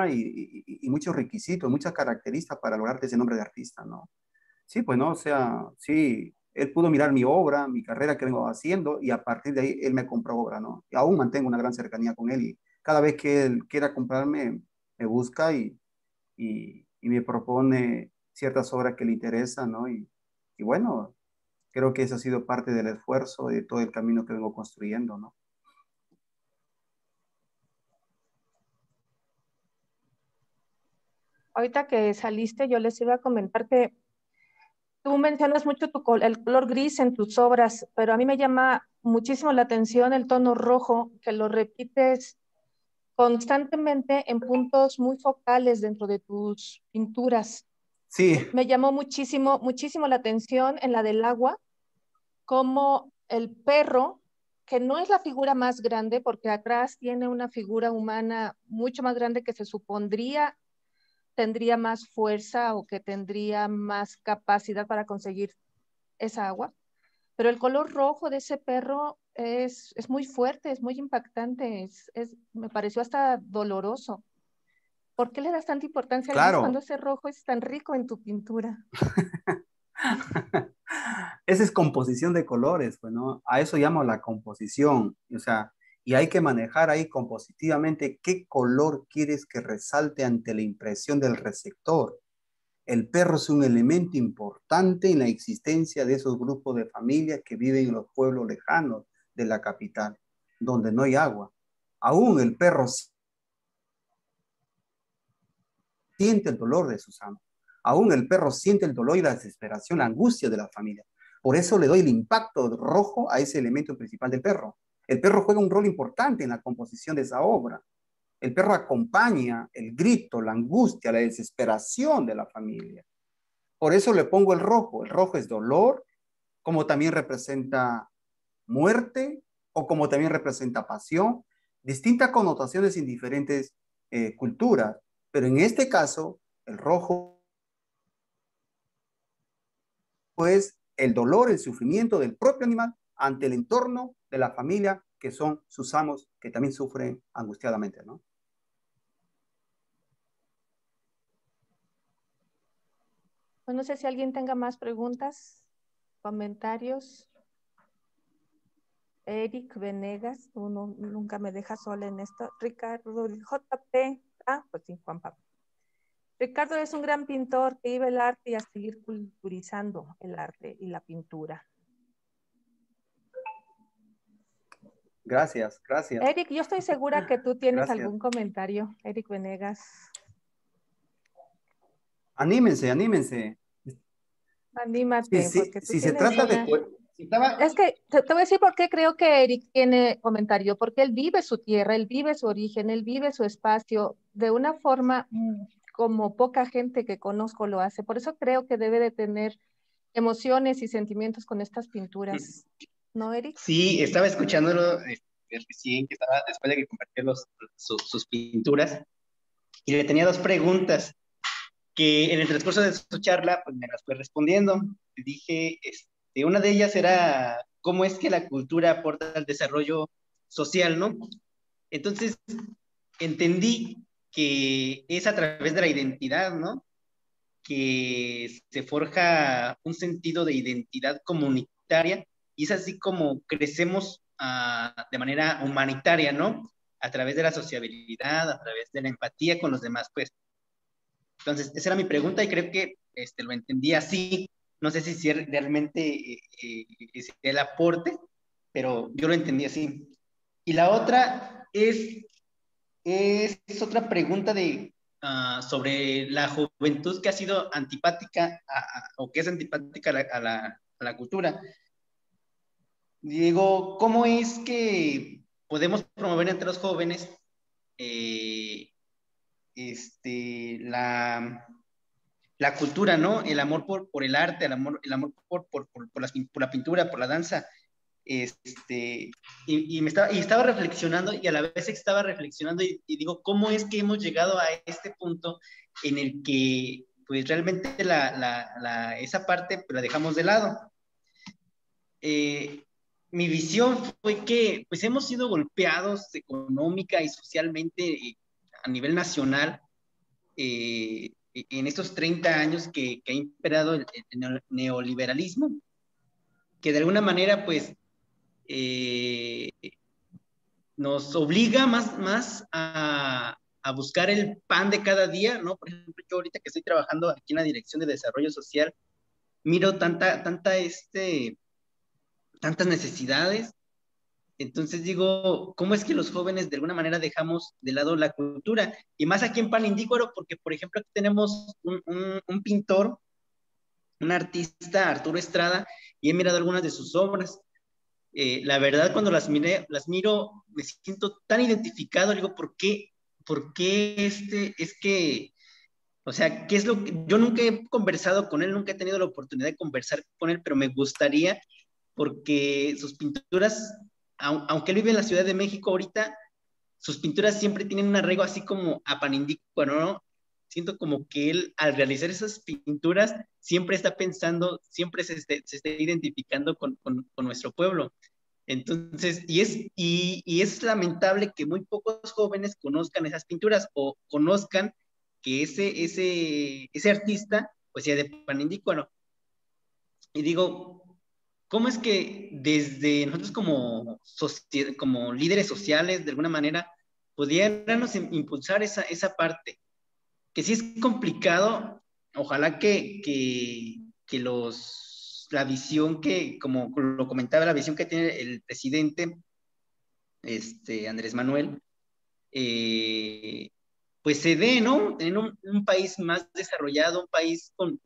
y muchos requisitos, muchas características para lograrte ese nombre de artista, ¿no? Sí, pues no, o sea, sí, él pudo mirar mi obra, mi carrera que vengo haciendo y a partir de ahí él me compró obra, ¿no? Y aún mantengo una gran cercanía con él y cada vez que él quiera comprarme, me busca y me propone ciertas obras que le interesan, ¿no? Y bueno, Creo que eso ha sido parte del esfuerzo de todo el camino que vengo construyendo, ¿no? Ahorita que saliste, yo les iba a comentar que tú mencionas mucho el color gris en tus obras, pero a mí me llama muchísimo la atención el tono rojo, que lo repites constantemente en puntos muy focales dentro de tus pinturas. Sí. Me llamó muchísimo, muchísimo la atención en la del agua, como el perro, que no es la figura más grande, porque atrás tiene una figura humana mucho más grande que se supondría tendría más fuerza o que tendría más capacidad para conseguir esa agua. Pero el color rojo de ese perro es muy fuerte, es muy impactante, me pareció hasta doloroso. ¿Por qué le das tanta importancia al gris cuando ese rojo es tan rico en tu pintura? Esa es composición de colores, pues, ¿no? A eso llamo la composición, o sea, y hay que manejar ahí compositivamente qué color quieres que resalte ante la impresión del receptor. El perro es un elemento importante en la existencia de esos grupos de familias que viven en los pueblos lejanos de la capital, donde no hay agua. Aún el perro siente el dolor de sus amos. Aún el perro siente el dolor y la desesperación, la angustia de la familia. Por eso le doy el impacto rojo a ese elemento principal del perro. El perro juega un rol importante en la composición de esa obra. El perro acompaña el grito, la angustia, la desesperación de la familia. Por eso le pongo el rojo. El rojo es dolor, como también representa muerte o como también representa pasión. Distintas connotaciones en diferentes culturas. Pero en este caso, el rojo es el dolor, el sufrimiento del propio animal ante el entorno de la familia, que son sus amos, que también sufren angustiadamente, ¿no? Pues no sé si alguien tenga más preguntas, comentarios. Eric Venegas, tú nunca me dejas sola en esto. Ricardo, JP, pues sí, Juan Pablo. Ricardo es un gran pintor que vive el arte y a seguir culturizando el arte y la pintura. Gracias, gracias. Eric, yo estoy segura que tú tienes algún comentario. Eric Venegas. Anímense, anímense. Anímate, sí, porque tú si se trata de... Es que te voy a decir por qué creo que Eric tiene comentario, porque él vive su tierra, él vive su origen, él vive su espacio de una forma como poca gente que conozco lo hace. Por eso creo que debe de tener emociones y sentimientos con estas pinturas. ¿No, Eric? Sí, estaba escuchándolo recién, que estaba después de que compartió sus pinturas, y le tenía dos preguntas que en el transcurso de su charla pues me las fue respondiendo. Le dije, una de ellas era cómo es que la cultura aporta al desarrollo social, ¿no? Entonces entendí que es a través de la identidad, ¿no? Que se forja un sentido de identidad comunitaria, y es así como crecemos de manera humanitaria, ¿no? A través de la sociabilidad, a través de la empatía con los demás, pues. Entonces, esa era mi pregunta y creo que lo entendí así. No sé si realmente es el aporte, pero yo lo entendí así. Y la otra es otra pregunta sobre la juventud que ha sido antipática o que es antipática a la cultura. Digo, ¿cómo es que podemos promover entre los jóvenes la cultura, ¿no? El amor por el arte, el amor por la pintura, por la danza? Y estaba reflexionando, y a la vez estaba reflexionando y digo, ¿cómo es que hemos llegado a este punto en el que pues realmente esa parte pues, la dejamos de lado? Mi visión fue que pues hemos sido golpeados económica y socialmente a nivel nacional en estos 30 años que ha imperado el neoliberalismo, que de alguna manera pues nos obliga más a buscar el pan de cada día, ¿no? Por ejemplo, yo ahorita que estoy trabajando aquí en la Dirección de Desarrollo Social, miro tanta tantas necesidades. Entonces digo, ¿cómo es que los jóvenes de alguna manera dejamos de lado la cultura? Y más aquí en Panindícuaro, porque por ejemplo aquí tenemos un pintor, un artista, Arturo Estrada, y he mirado algunas de sus obras. La verdad, cuando las miro, me siento tan identificado. Digo, ¿por qué es que, o sea, qué es lo que, yo nunca he conversado con él, nunca he tenido la oportunidad de conversar con él, pero me gustaría, porque sus pinturas, aunque él vive en la Ciudad de México ahorita, sus pinturas siempre tienen un arraigo así como a Panindícuaro, ¿no? Siento como que él, al realizar esas pinturas, siempre está pensando, siempre se está identificando con nuestro pueblo. Entonces, y es lamentable que muy pocos jóvenes conozcan esas pinturas o conozcan que ese artista, pues sea de Panindícuaro. Y digo, ¿cómo es que desde nosotros como líderes sociales, de alguna manera, pudiéramos impulsar esa parte? Que sí es complicado, ojalá la visión que, como lo comentaba, la visión que tiene el presidente, Andrés Manuel, pues se dé, ¿no? En un país más desarrollado, un país con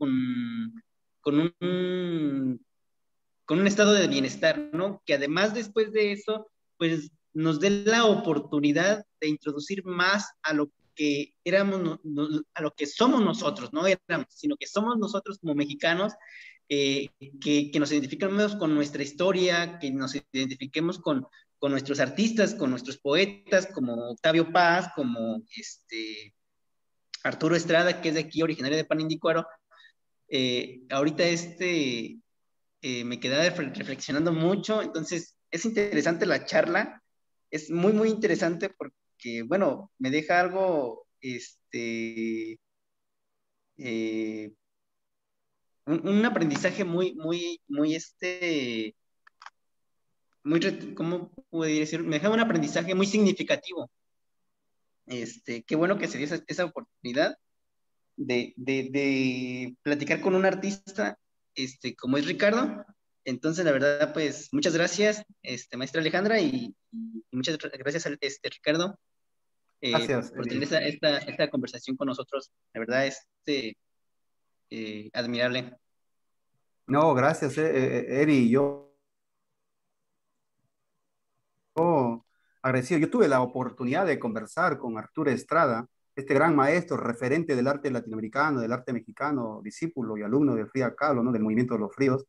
un estado de bienestar, ¿no? Que además después de eso, pues nos dé la oportunidad de introducir más a lo que éramos, a lo que somos nosotros, no éramos, sino que somos nosotros como mexicanos, que nos identificamos con nuestra historia, que nos identifiquemos con nuestros artistas, con nuestros poetas, como Octavio Paz, como Arturo Estrada, que es de aquí, originario de Panindícuaro. Ahorita me quedaba reflexionando mucho, entonces es interesante la charla, es muy, muy interesante porque, bueno, me deja algo, un aprendizaje muy, muy, muy, ¿cómo puedo decir? Me deja un aprendizaje muy significativo. Qué bueno que se dio esa oportunidad de platicar con un artista, como es Ricardo. Entonces, la verdad, pues, muchas gracias, maestra Alejandra, y muchas gracias, Ricardo, Gracias, por Eri. tener esta conversación con nosotros. La verdad, admirable. No, gracias, Eri. Agradecido. Yo tuve la oportunidad de conversar con Arturo Estrada, este gran maestro, referente del arte latinoamericano, del arte mexicano, discípulo y alumno de Frida Kahlo, ¿no? Del movimiento de los fríos,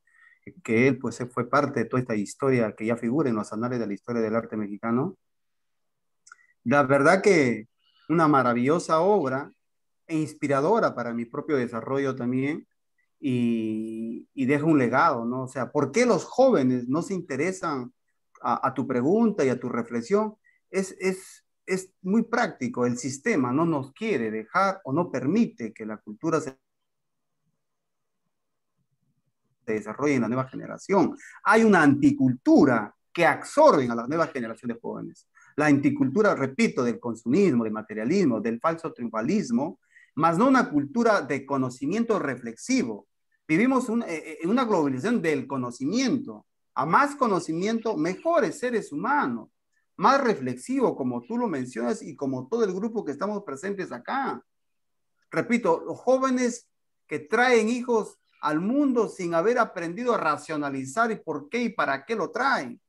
que él pues fue parte de toda esta historia que ya figura en los anales de la historia del arte mexicano. La verdad que una maravillosa obra e inspiradora para mi propio desarrollo también, y deja un legado, ¿no? O sea, ¿por qué los jóvenes no se interesan a tu pregunta y a tu reflexión? Es muy práctico. El sistema no nos quiere dejar o no permite que la cultura se desarrolle en la nueva generación. Hay una anticultura que absorben a las nuevas generaciones jóvenes. La anticultura, repito, del consumismo, del materialismo, del falso triunfalismo, más no una cultura de conocimiento reflexivo. Vivimos en una globalización del conocimiento. A más conocimiento, mejores seres humanos, más reflexivo, como tú lo mencionas y como todo el grupo que estamos presentes acá. Repito, los jóvenes que traen hijos al mundo sin haber aprendido a racionalizar y por qué y para qué lo traen.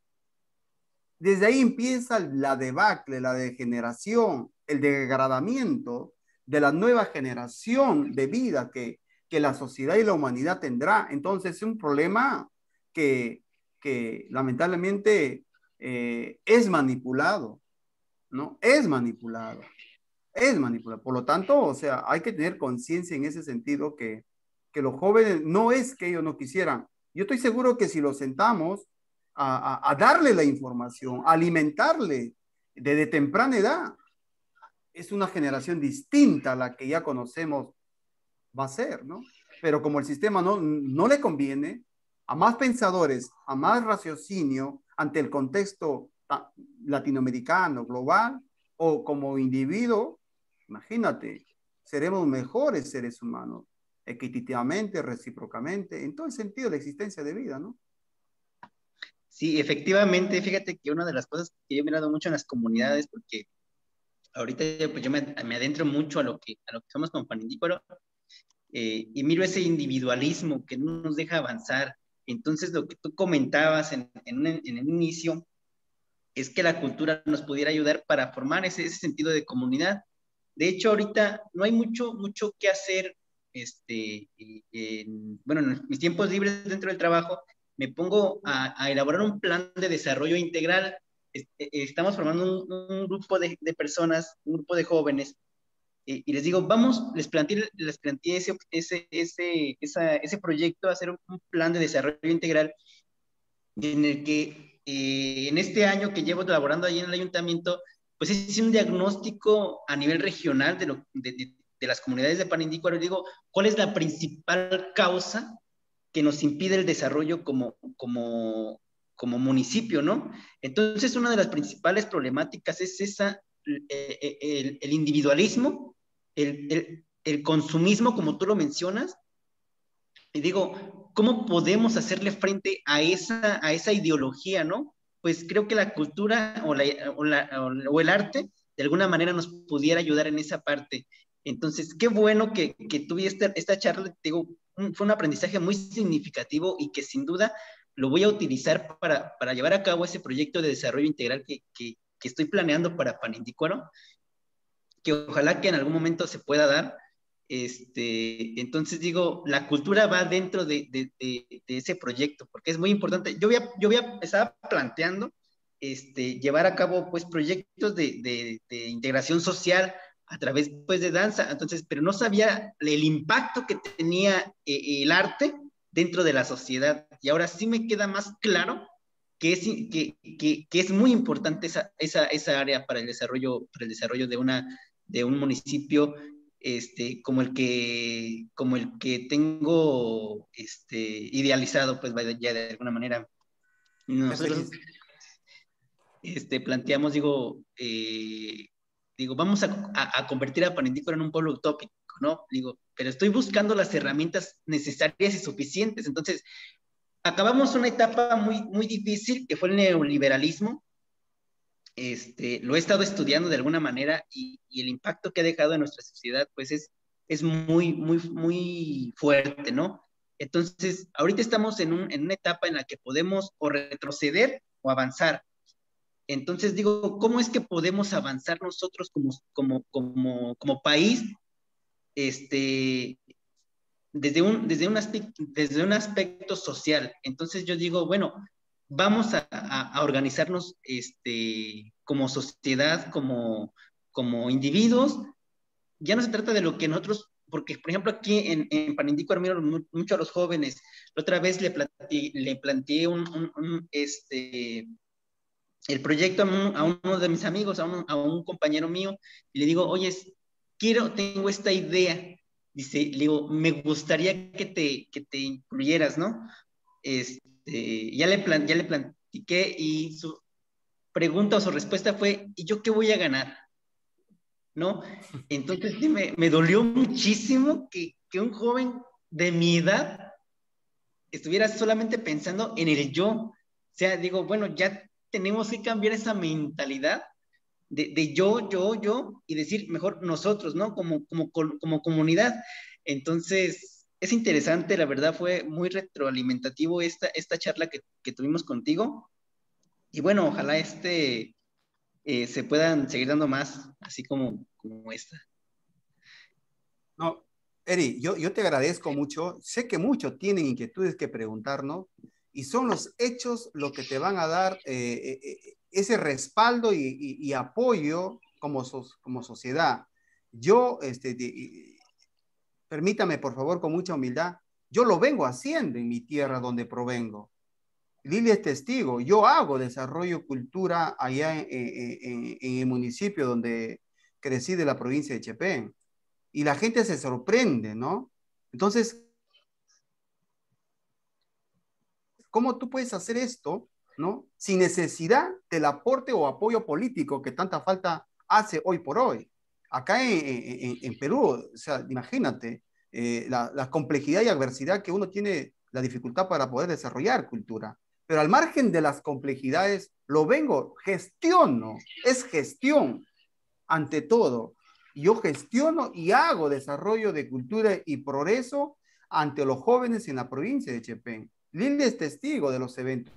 Desde ahí empieza la debacle, la degeneración, el degradamiento de la nueva generación de vida que la sociedad y la humanidad tendrá. Entonces es un problema que lamentablemente es manipulado, ¿no? Es manipulado. Por lo tanto, o sea, hay que tener conciencia en ese sentido que los jóvenes no es que ellos no quisieran. Yo estoy seguro que si los sentamos a darle la información, a alimentarle desde temprana edad, es una generación distinta a la que ya conocemos va a ser, ¿no? Pero como el sistema no le conviene, a más pensadores, a más raciocinio ante el contexto latinoamericano, global, o como individuo, imagínate, seremos mejores seres humanos, equitativamente, recíprocamente, en todo el sentido de la existencia de vida, ¿no? Sí, efectivamente, fíjate que una de las cosas que yo he mirado mucho en las comunidades, porque ahorita pues yo me adentro mucho a lo que somos como Panindícuaro, y miro ese individualismo que no nos deja avanzar. Entonces, lo que tú comentabas en el inicio es que la cultura nos pudiera ayudar para formar ese sentido de comunidad. De hecho, ahorita no hay mucho que hacer. Bueno, en mis tiempos libres dentro del trabajo, me pongo a elaborar un plan de desarrollo integral. Estamos formando un grupo de personas, un grupo de jóvenes, y les digo, vamos, les planteé ese proyecto, hacer un plan de desarrollo integral en el que en este año que llevo elaborando ahí en el ayuntamiento, pues es un diagnóstico a nivel regional de las comunidades de Panindícuaro. Y digo, ¿cuál es la principal causa que nos impide el desarrollo como municipio, ¿no? Entonces, una de las principales problemáticas es el individualismo, el consumismo, como tú lo mencionas. Y digo, ¿cómo podemos hacerle frente a esa ideología, ¿no? Pues creo que la cultura o el arte de alguna manera nos pudiera ayudar en esa parte. Entonces, qué bueno que tuve esta charla, digo, fue un aprendizaje muy significativo y que sin duda lo voy a utilizar para llevar a cabo ese proyecto de desarrollo integral que estoy planeando para Panindícuaro, que ojalá que en algún momento se pueda dar. Entonces digo, la cultura va dentro de ese proyecto, porque es muy importante. Yo estaba planteando llevar a cabo pues proyectos de integración social a través pues de danza, entonces, pero no sabía el impacto que tenía el arte dentro de la sociedad, y ahora sí me queda más claro que es muy importante esa área para el desarrollo de un municipio como el que tengo idealizado, pues ya de alguna manera. Nosotros planteamos, vamos a convertir a Panindícuaro en un pueblo utópico, ¿no? Pero estoy buscando las herramientas necesarias y suficientes. Entonces, acabamos una etapa muy, muy difícil, que fue el neoliberalismo. Lo he estado estudiando de alguna manera y el impacto que ha dejado en nuestra sociedad, pues es muy, muy, muy fuerte, ¿no? Entonces, ahorita estamos en una etapa en la que podemos o retroceder o avanzar. Entonces digo, ¿cómo es que podemos avanzar nosotros como país desde un aspecto social? Entonces yo digo, bueno, vamos a organizarnos como sociedad, como individuos. Ya no se trata de lo que nosotros, porque por ejemplo aquí en Panindícuaro admiro mucho a los jóvenes. La otra vez le planteé el proyecto a uno de mis amigos, a un compañero mío, y le digo, oye, tengo esta idea. Dice, le digo, me gustaría que te incluyeras, ¿no? Ya le platiqué y su pregunta o su respuesta fue, ¿y yo qué voy a ganar? ¿No? Entonces sí, me dolió muchísimo que un joven de mi edad estuviera solamente pensando en el yo. O sea, digo, bueno, ya tenemos que cambiar esa mentalidad de yo, y decir mejor nosotros, ¿no? Como comunidad. Entonces, es interesante, la verdad fue muy retroalimentativo esta charla que tuvimos contigo. Y bueno, ojalá se puedan seguir dando más, así como esta. No, Eri, yo te agradezco mucho. Sé que muchos tienen inquietudes que preguntarnos y son los hechos lo que te van a dar ese respaldo y apoyo como sociedad. Yo, permítame por favor con mucha humildad, yo lo vengo haciendo en mi tierra donde provengo. Lili es testigo, yo hago desarrollo cultura allá en el municipio donde crecí de la provincia de Chepén. Y la gente se sorprende, ¿no? Entonces, ¿cómo tú puedes hacer esto, ¿no? Sin necesidad del aporte o apoyo político que tanta falta hace hoy por hoy. Acá en Perú, o sea, imagínate la complejidad y adversidad que uno tiene, la dificultad para poder desarrollar cultura. Pero al margen de las complejidades, gestiono, es gestión ante todo. Yo gestiono y hago desarrollo de cultura y progreso ante los jóvenes en la provincia de Chepén. Lili es testigo de los eventos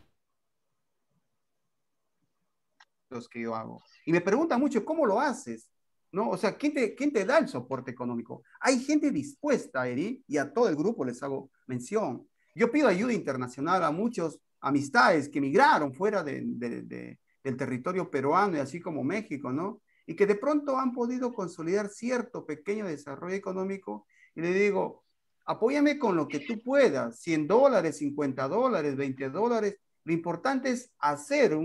que yo hago. Y me pregunta mucho, ¿cómo lo haces? ¿No? O sea, ¿quién te da el soporte económico? Hay gente dispuesta, Eri, y a todo el grupo les hago mención. Yo pido ayuda internacional a muchos amistades que migraron fuera del territorio peruano y así como México, ¿no? Y que de pronto han podido consolidar cierto pequeño desarrollo económico, y le digo, apóyame con lo que tú puedas, $100, $50, $20. Lo importante es hacer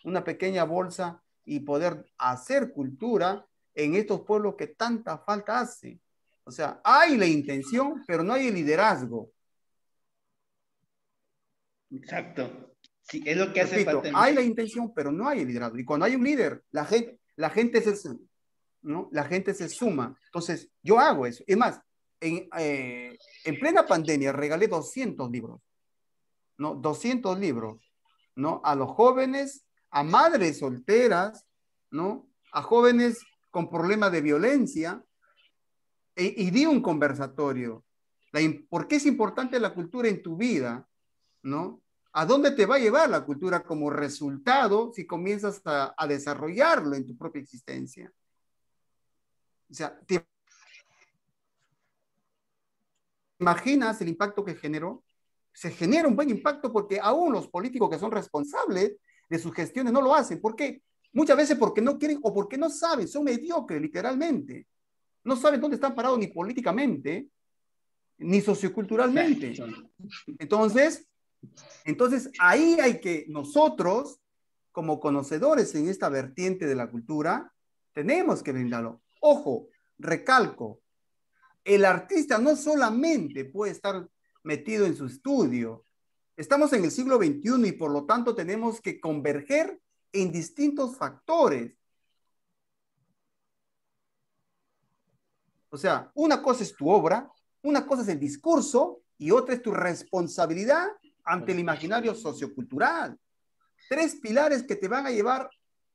una pequeña bolsa y poder hacer cultura en estos pueblos que tanta falta hace. O sea, hay la intención, pero no hay el liderazgo. Exacto. Sí, es lo que hace Repito, falta. hay la intención, pero no hay el liderazgo. Y cuando hay un líder, la gente ¿no? La gente se suma. Entonces, yo hago eso. Es más, en plena pandemia regalé 200 libros, ¿no? 200 libros, ¿no? A los jóvenes, a madres solteras, ¿no? A jóvenes con problemas de violencia, y di un conversatorio. ¿Por qué es importante la cultura en tu vida? ¿No? ¿A dónde te va a llevar la cultura como resultado si comienzas a desarrollarlo en tu propia existencia? O sea, ¿te imaginas el impacto que generó? Se genera un buen impacto porque aún los políticos que son responsables de sus gestiones no lo hacen. ¿Por qué? Muchas veces porque no quieren o porque no saben, son mediocres literalmente. No saben dónde están parados ni políticamente, ni socioculturalmente. Entonces ahí hay que nosotros, como conocedores en esta vertiente de la cultura, tenemos que brindarlo. Ojo, recalco, el artista no solamente puede estar metido en su estudio. Estamos en el siglo XXI y por lo tanto tenemos que converger en distintos factores. O sea, una cosa es tu obra, una cosa es el discurso y otra es tu responsabilidad ante el imaginario sociocultural. 3 pilares que te van a llevar,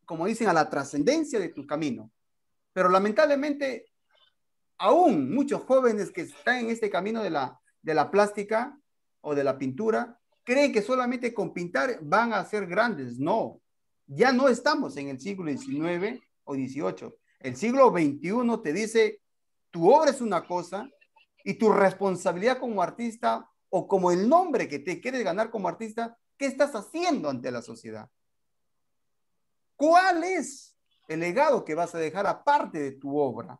como dicen, a la trascendencia de tu camino. Pero lamentablemente, aún muchos jóvenes que están en este camino de la plástica o de la pintura, creen que solamente con pintar van a ser grandes. No, ya no estamos en el siglo XIX o XVIII. El siglo XXI te dice, tu obra es una cosa y tu responsabilidad como artista o como el nombre que te quieres ganar como artista, ¿qué estás haciendo ante la sociedad? ¿Cuál es el legado que vas a dejar aparte de tu obra?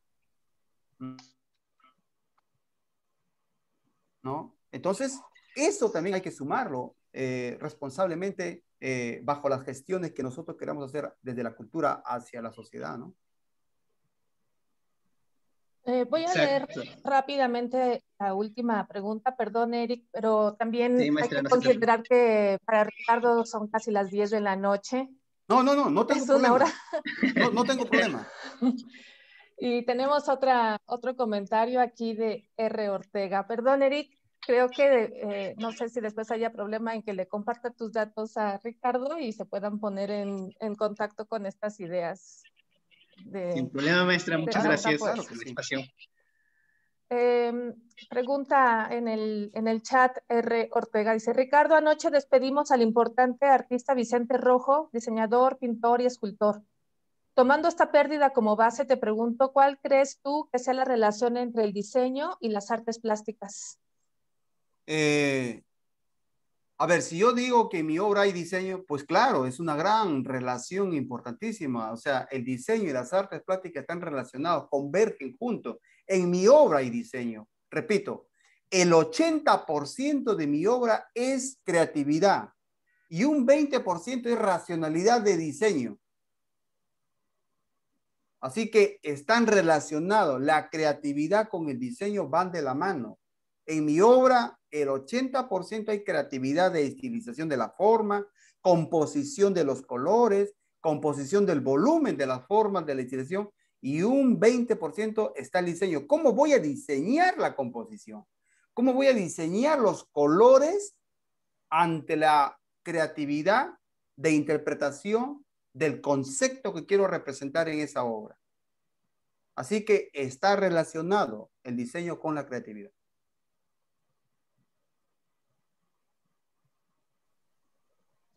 ¿No? Entonces, eso también hay que sumarlo responsablemente bajo las gestiones que nosotros queramos hacer desde la cultura hacia la sociedad, ¿no? Voy a leer rápidamente la última pregunta, perdón Eric, pero también Sí, maestra, hay que no se considerar que para Ricardo son casi las 10 de la noche. No tengo Es problema. una hora. No tengo problema. Y tenemos otro comentario aquí de R. Ortega. Perdón, Eric, creo que no sé si después haya problema en que le comparta tus datos a Ricardo y se puedan poner en contacto con estas ideas. Sin problema, maestra. Muchas gracias claro por que el sí. espacio. Pregunta en el chat R. Ortega, dice, Ricardo, anoche despedimos al importante artista Vicente Rojo, diseñador, pintor y escultor. Tomando esta pérdida como base, te pregunto, ¿cuál crees tú que sea la relación entre el diseño y las artes plásticas? A ver, si yo digo que en mi obra hay diseño, pues claro, es una gran relación importantísima. O sea, el diseño y las artes plásticas están relacionados, convergen juntos. En mi obra hay diseño. Repito, el 80% de mi obra es creatividad y un 20% es racionalidad de diseño. Así que están relacionados. La creatividad con el diseño van de la mano. En mi obra, el 80% hay creatividad de estilización de la forma, composición de los colores, composición del volumen de las formas de la estilización, y un 20% está el diseño. ¿Cómo voy a diseñar la composición? ¿Cómo voy a diseñar los colores ante la creatividad de interpretación del concepto que quiero representar en esa obra. Así que está relacionado el diseño con la creatividad.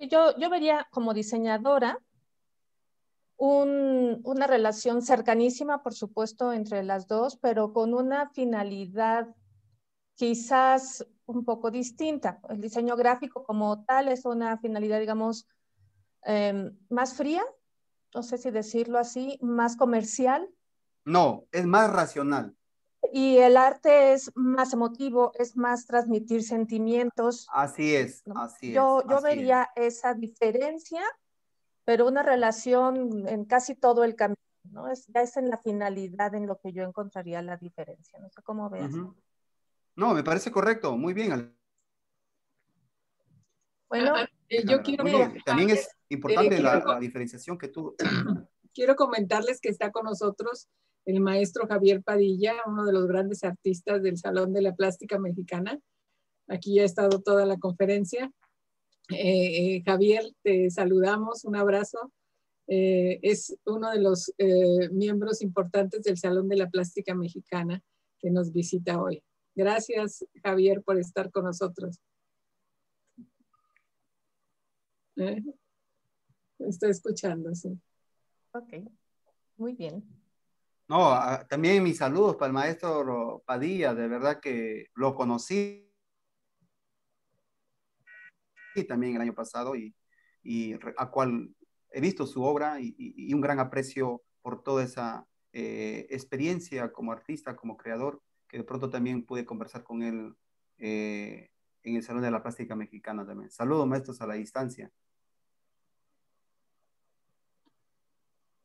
Yo vería como diseñadora una relación cercanísima, por supuesto, entre las dos, pero con una finalidad quizás un poco distinta. El diseño gráfico como tal es una finalidad, digamos, más fría, no sé si decirlo así, más comercial. No, es más racional. Y el arte es más emotivo, es más transmitir sentimientos. Así es, ¿no? así es. Yo así vería esa diferencia, pero una relación en casi todo el camino, ¿no? Ya es en la finalidad en lo que yo encontraría la diferencia. No sé cómo veas. No, me parece correcto. Muy bien. Bueno, yo quiero también es importante la diferenciación que tú. Quiero comentarles que está con nosotros el maestro Javier Padilla, uno de los grandes artistas del Salón de la Plástica Mexicana. Aquí ha estado toda la conferencia. Javier, te saludamos, un abrazo. Es uno de los miembros importantes del Salón de la Plástica Mexicana que nos visita hoy. Gracias, Javier, por estar con nosotros. Estoy escuchando, sí. Ok, muy bien. No, también mis saludos para el maestro Padilla, de verdad que lo conocí también el año pasado y a cual he visto su obra y un gran aprecio por toda esa experiencia como artista, como creador, que de pronto también pude conversar con él en el Salón de la Plástica Mexicana también. Saludos, maestros, a la distancia.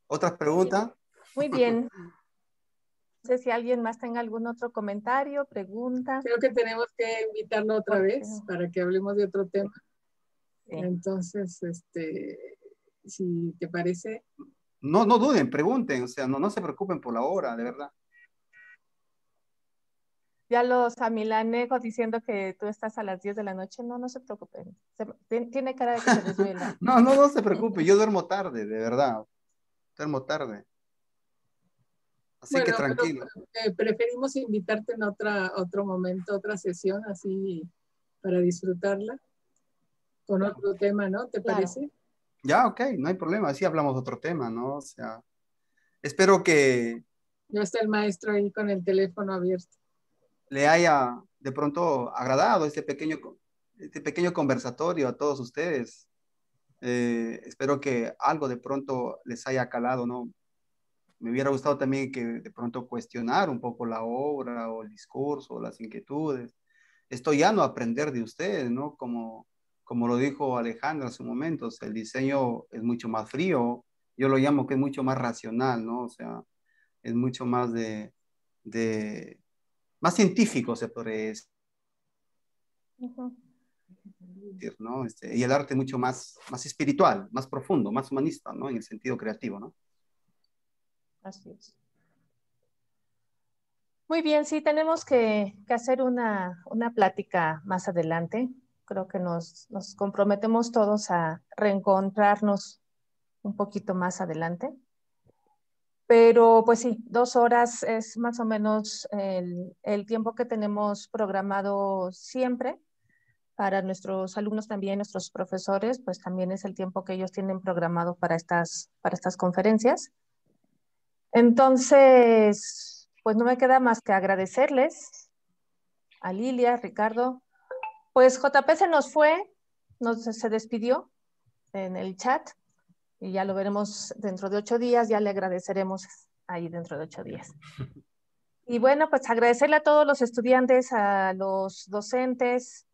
¿Otras preguntas? Muy bien. No sé si alguien más tenga algún otro comentario, pregunta. Creo que tenemos que invitarlo otra vez para que hablemos de otro tema. Sí. Entonces, si te parece. No duden, pregunten, o sea, no se preocupen por la hora, de verdad. Ya los amilanejos diciendo que tú estás a las 10 de la noche, no se preocupen. Tiene cara de que se desvela. No se preocupe, yo duermo tarde, de verdad. Duermo tarde. Así que tranquilo. Preferimos invitarte en otro momento, otra sesión, así para disfrutarla. Con otro tema, ¿no? ¿Te parece? Ya, ok, no hay problema. Así hablamos de otro tema, ¿no? O sea, espero que... Ya está el maestro ahí con el teléfono abierto. Le haya de pronto agradado este pequeño conversatorio a todos ustedes. Espero que algo de pronto les haya calado, ¿no? Me hubiera gustado también que de pronto cuestionar un poco la obra o el discurso, las inquietudes. Esto ya no aprender de ustedes, ¿no? Como lo dijo Alejandra hace un momento, o sea, el diseño es mucho más frío, yo lo llamo que es mucho más racional, ¿no? O sea, es mucho más más científico, se podría decir, ¿no? Y el arte mucho más espiritual, más profundo, más humanista, ¿no? En el sentido creativo, ¿no? Así es. Muy bien, sí, tenemos que hacer una plática más adelante. Creo que nos comprometemos todos a reencontrarnos un poquito más adelante. Pero pues sí, 2 horas es más o menos el tiempo que tenemos programado siempre. Para nuestros alumnos también, nuestros profesores, pues también es el tiempo que ellos tienen programado para estas conferencias. Entonces, pues no me queda más que agradecerles a Lilia, Ricardo. Pues JP se nos fue, se despidió en el chat y ya lo veremos dentro de 8 días, ya le agradeceremos ahí dentro de 8 días. Y bueno, pues agradecerle a todos los estudiantes, a los docentes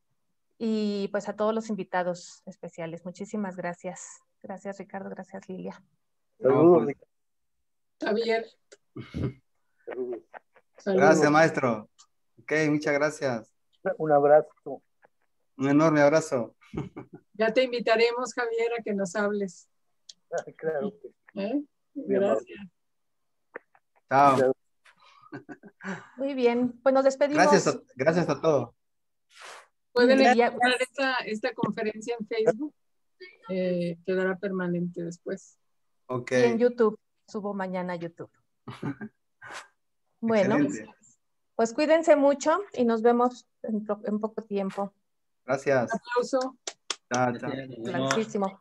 y pues a todos los invitados especiales. Muchísimas gracias. Gracias, Ricardo. Gracias, Lilia. Saludos, Javier. Saludos. Gracias, maestro. Ok, muchas gracias. Un abrazo. Un enorme abrazo. Ya te invitaremos, Javier, a que nos hables. Claro que sí. Gracias. Chao. Muy bien, pues nos despedimos. Gracias a todos. ¿Pueden enviar esta conferencia en Facebook? quedará permanente después. Ok. Sí, en YouTube. Subo mañana a YouTube. Bueno, Excelente. pues cuídense mucho y nos vemos en poco tiempo. Gracias. Aplauso. Chao, chao. Gracias, nos vemos. Clarísimo.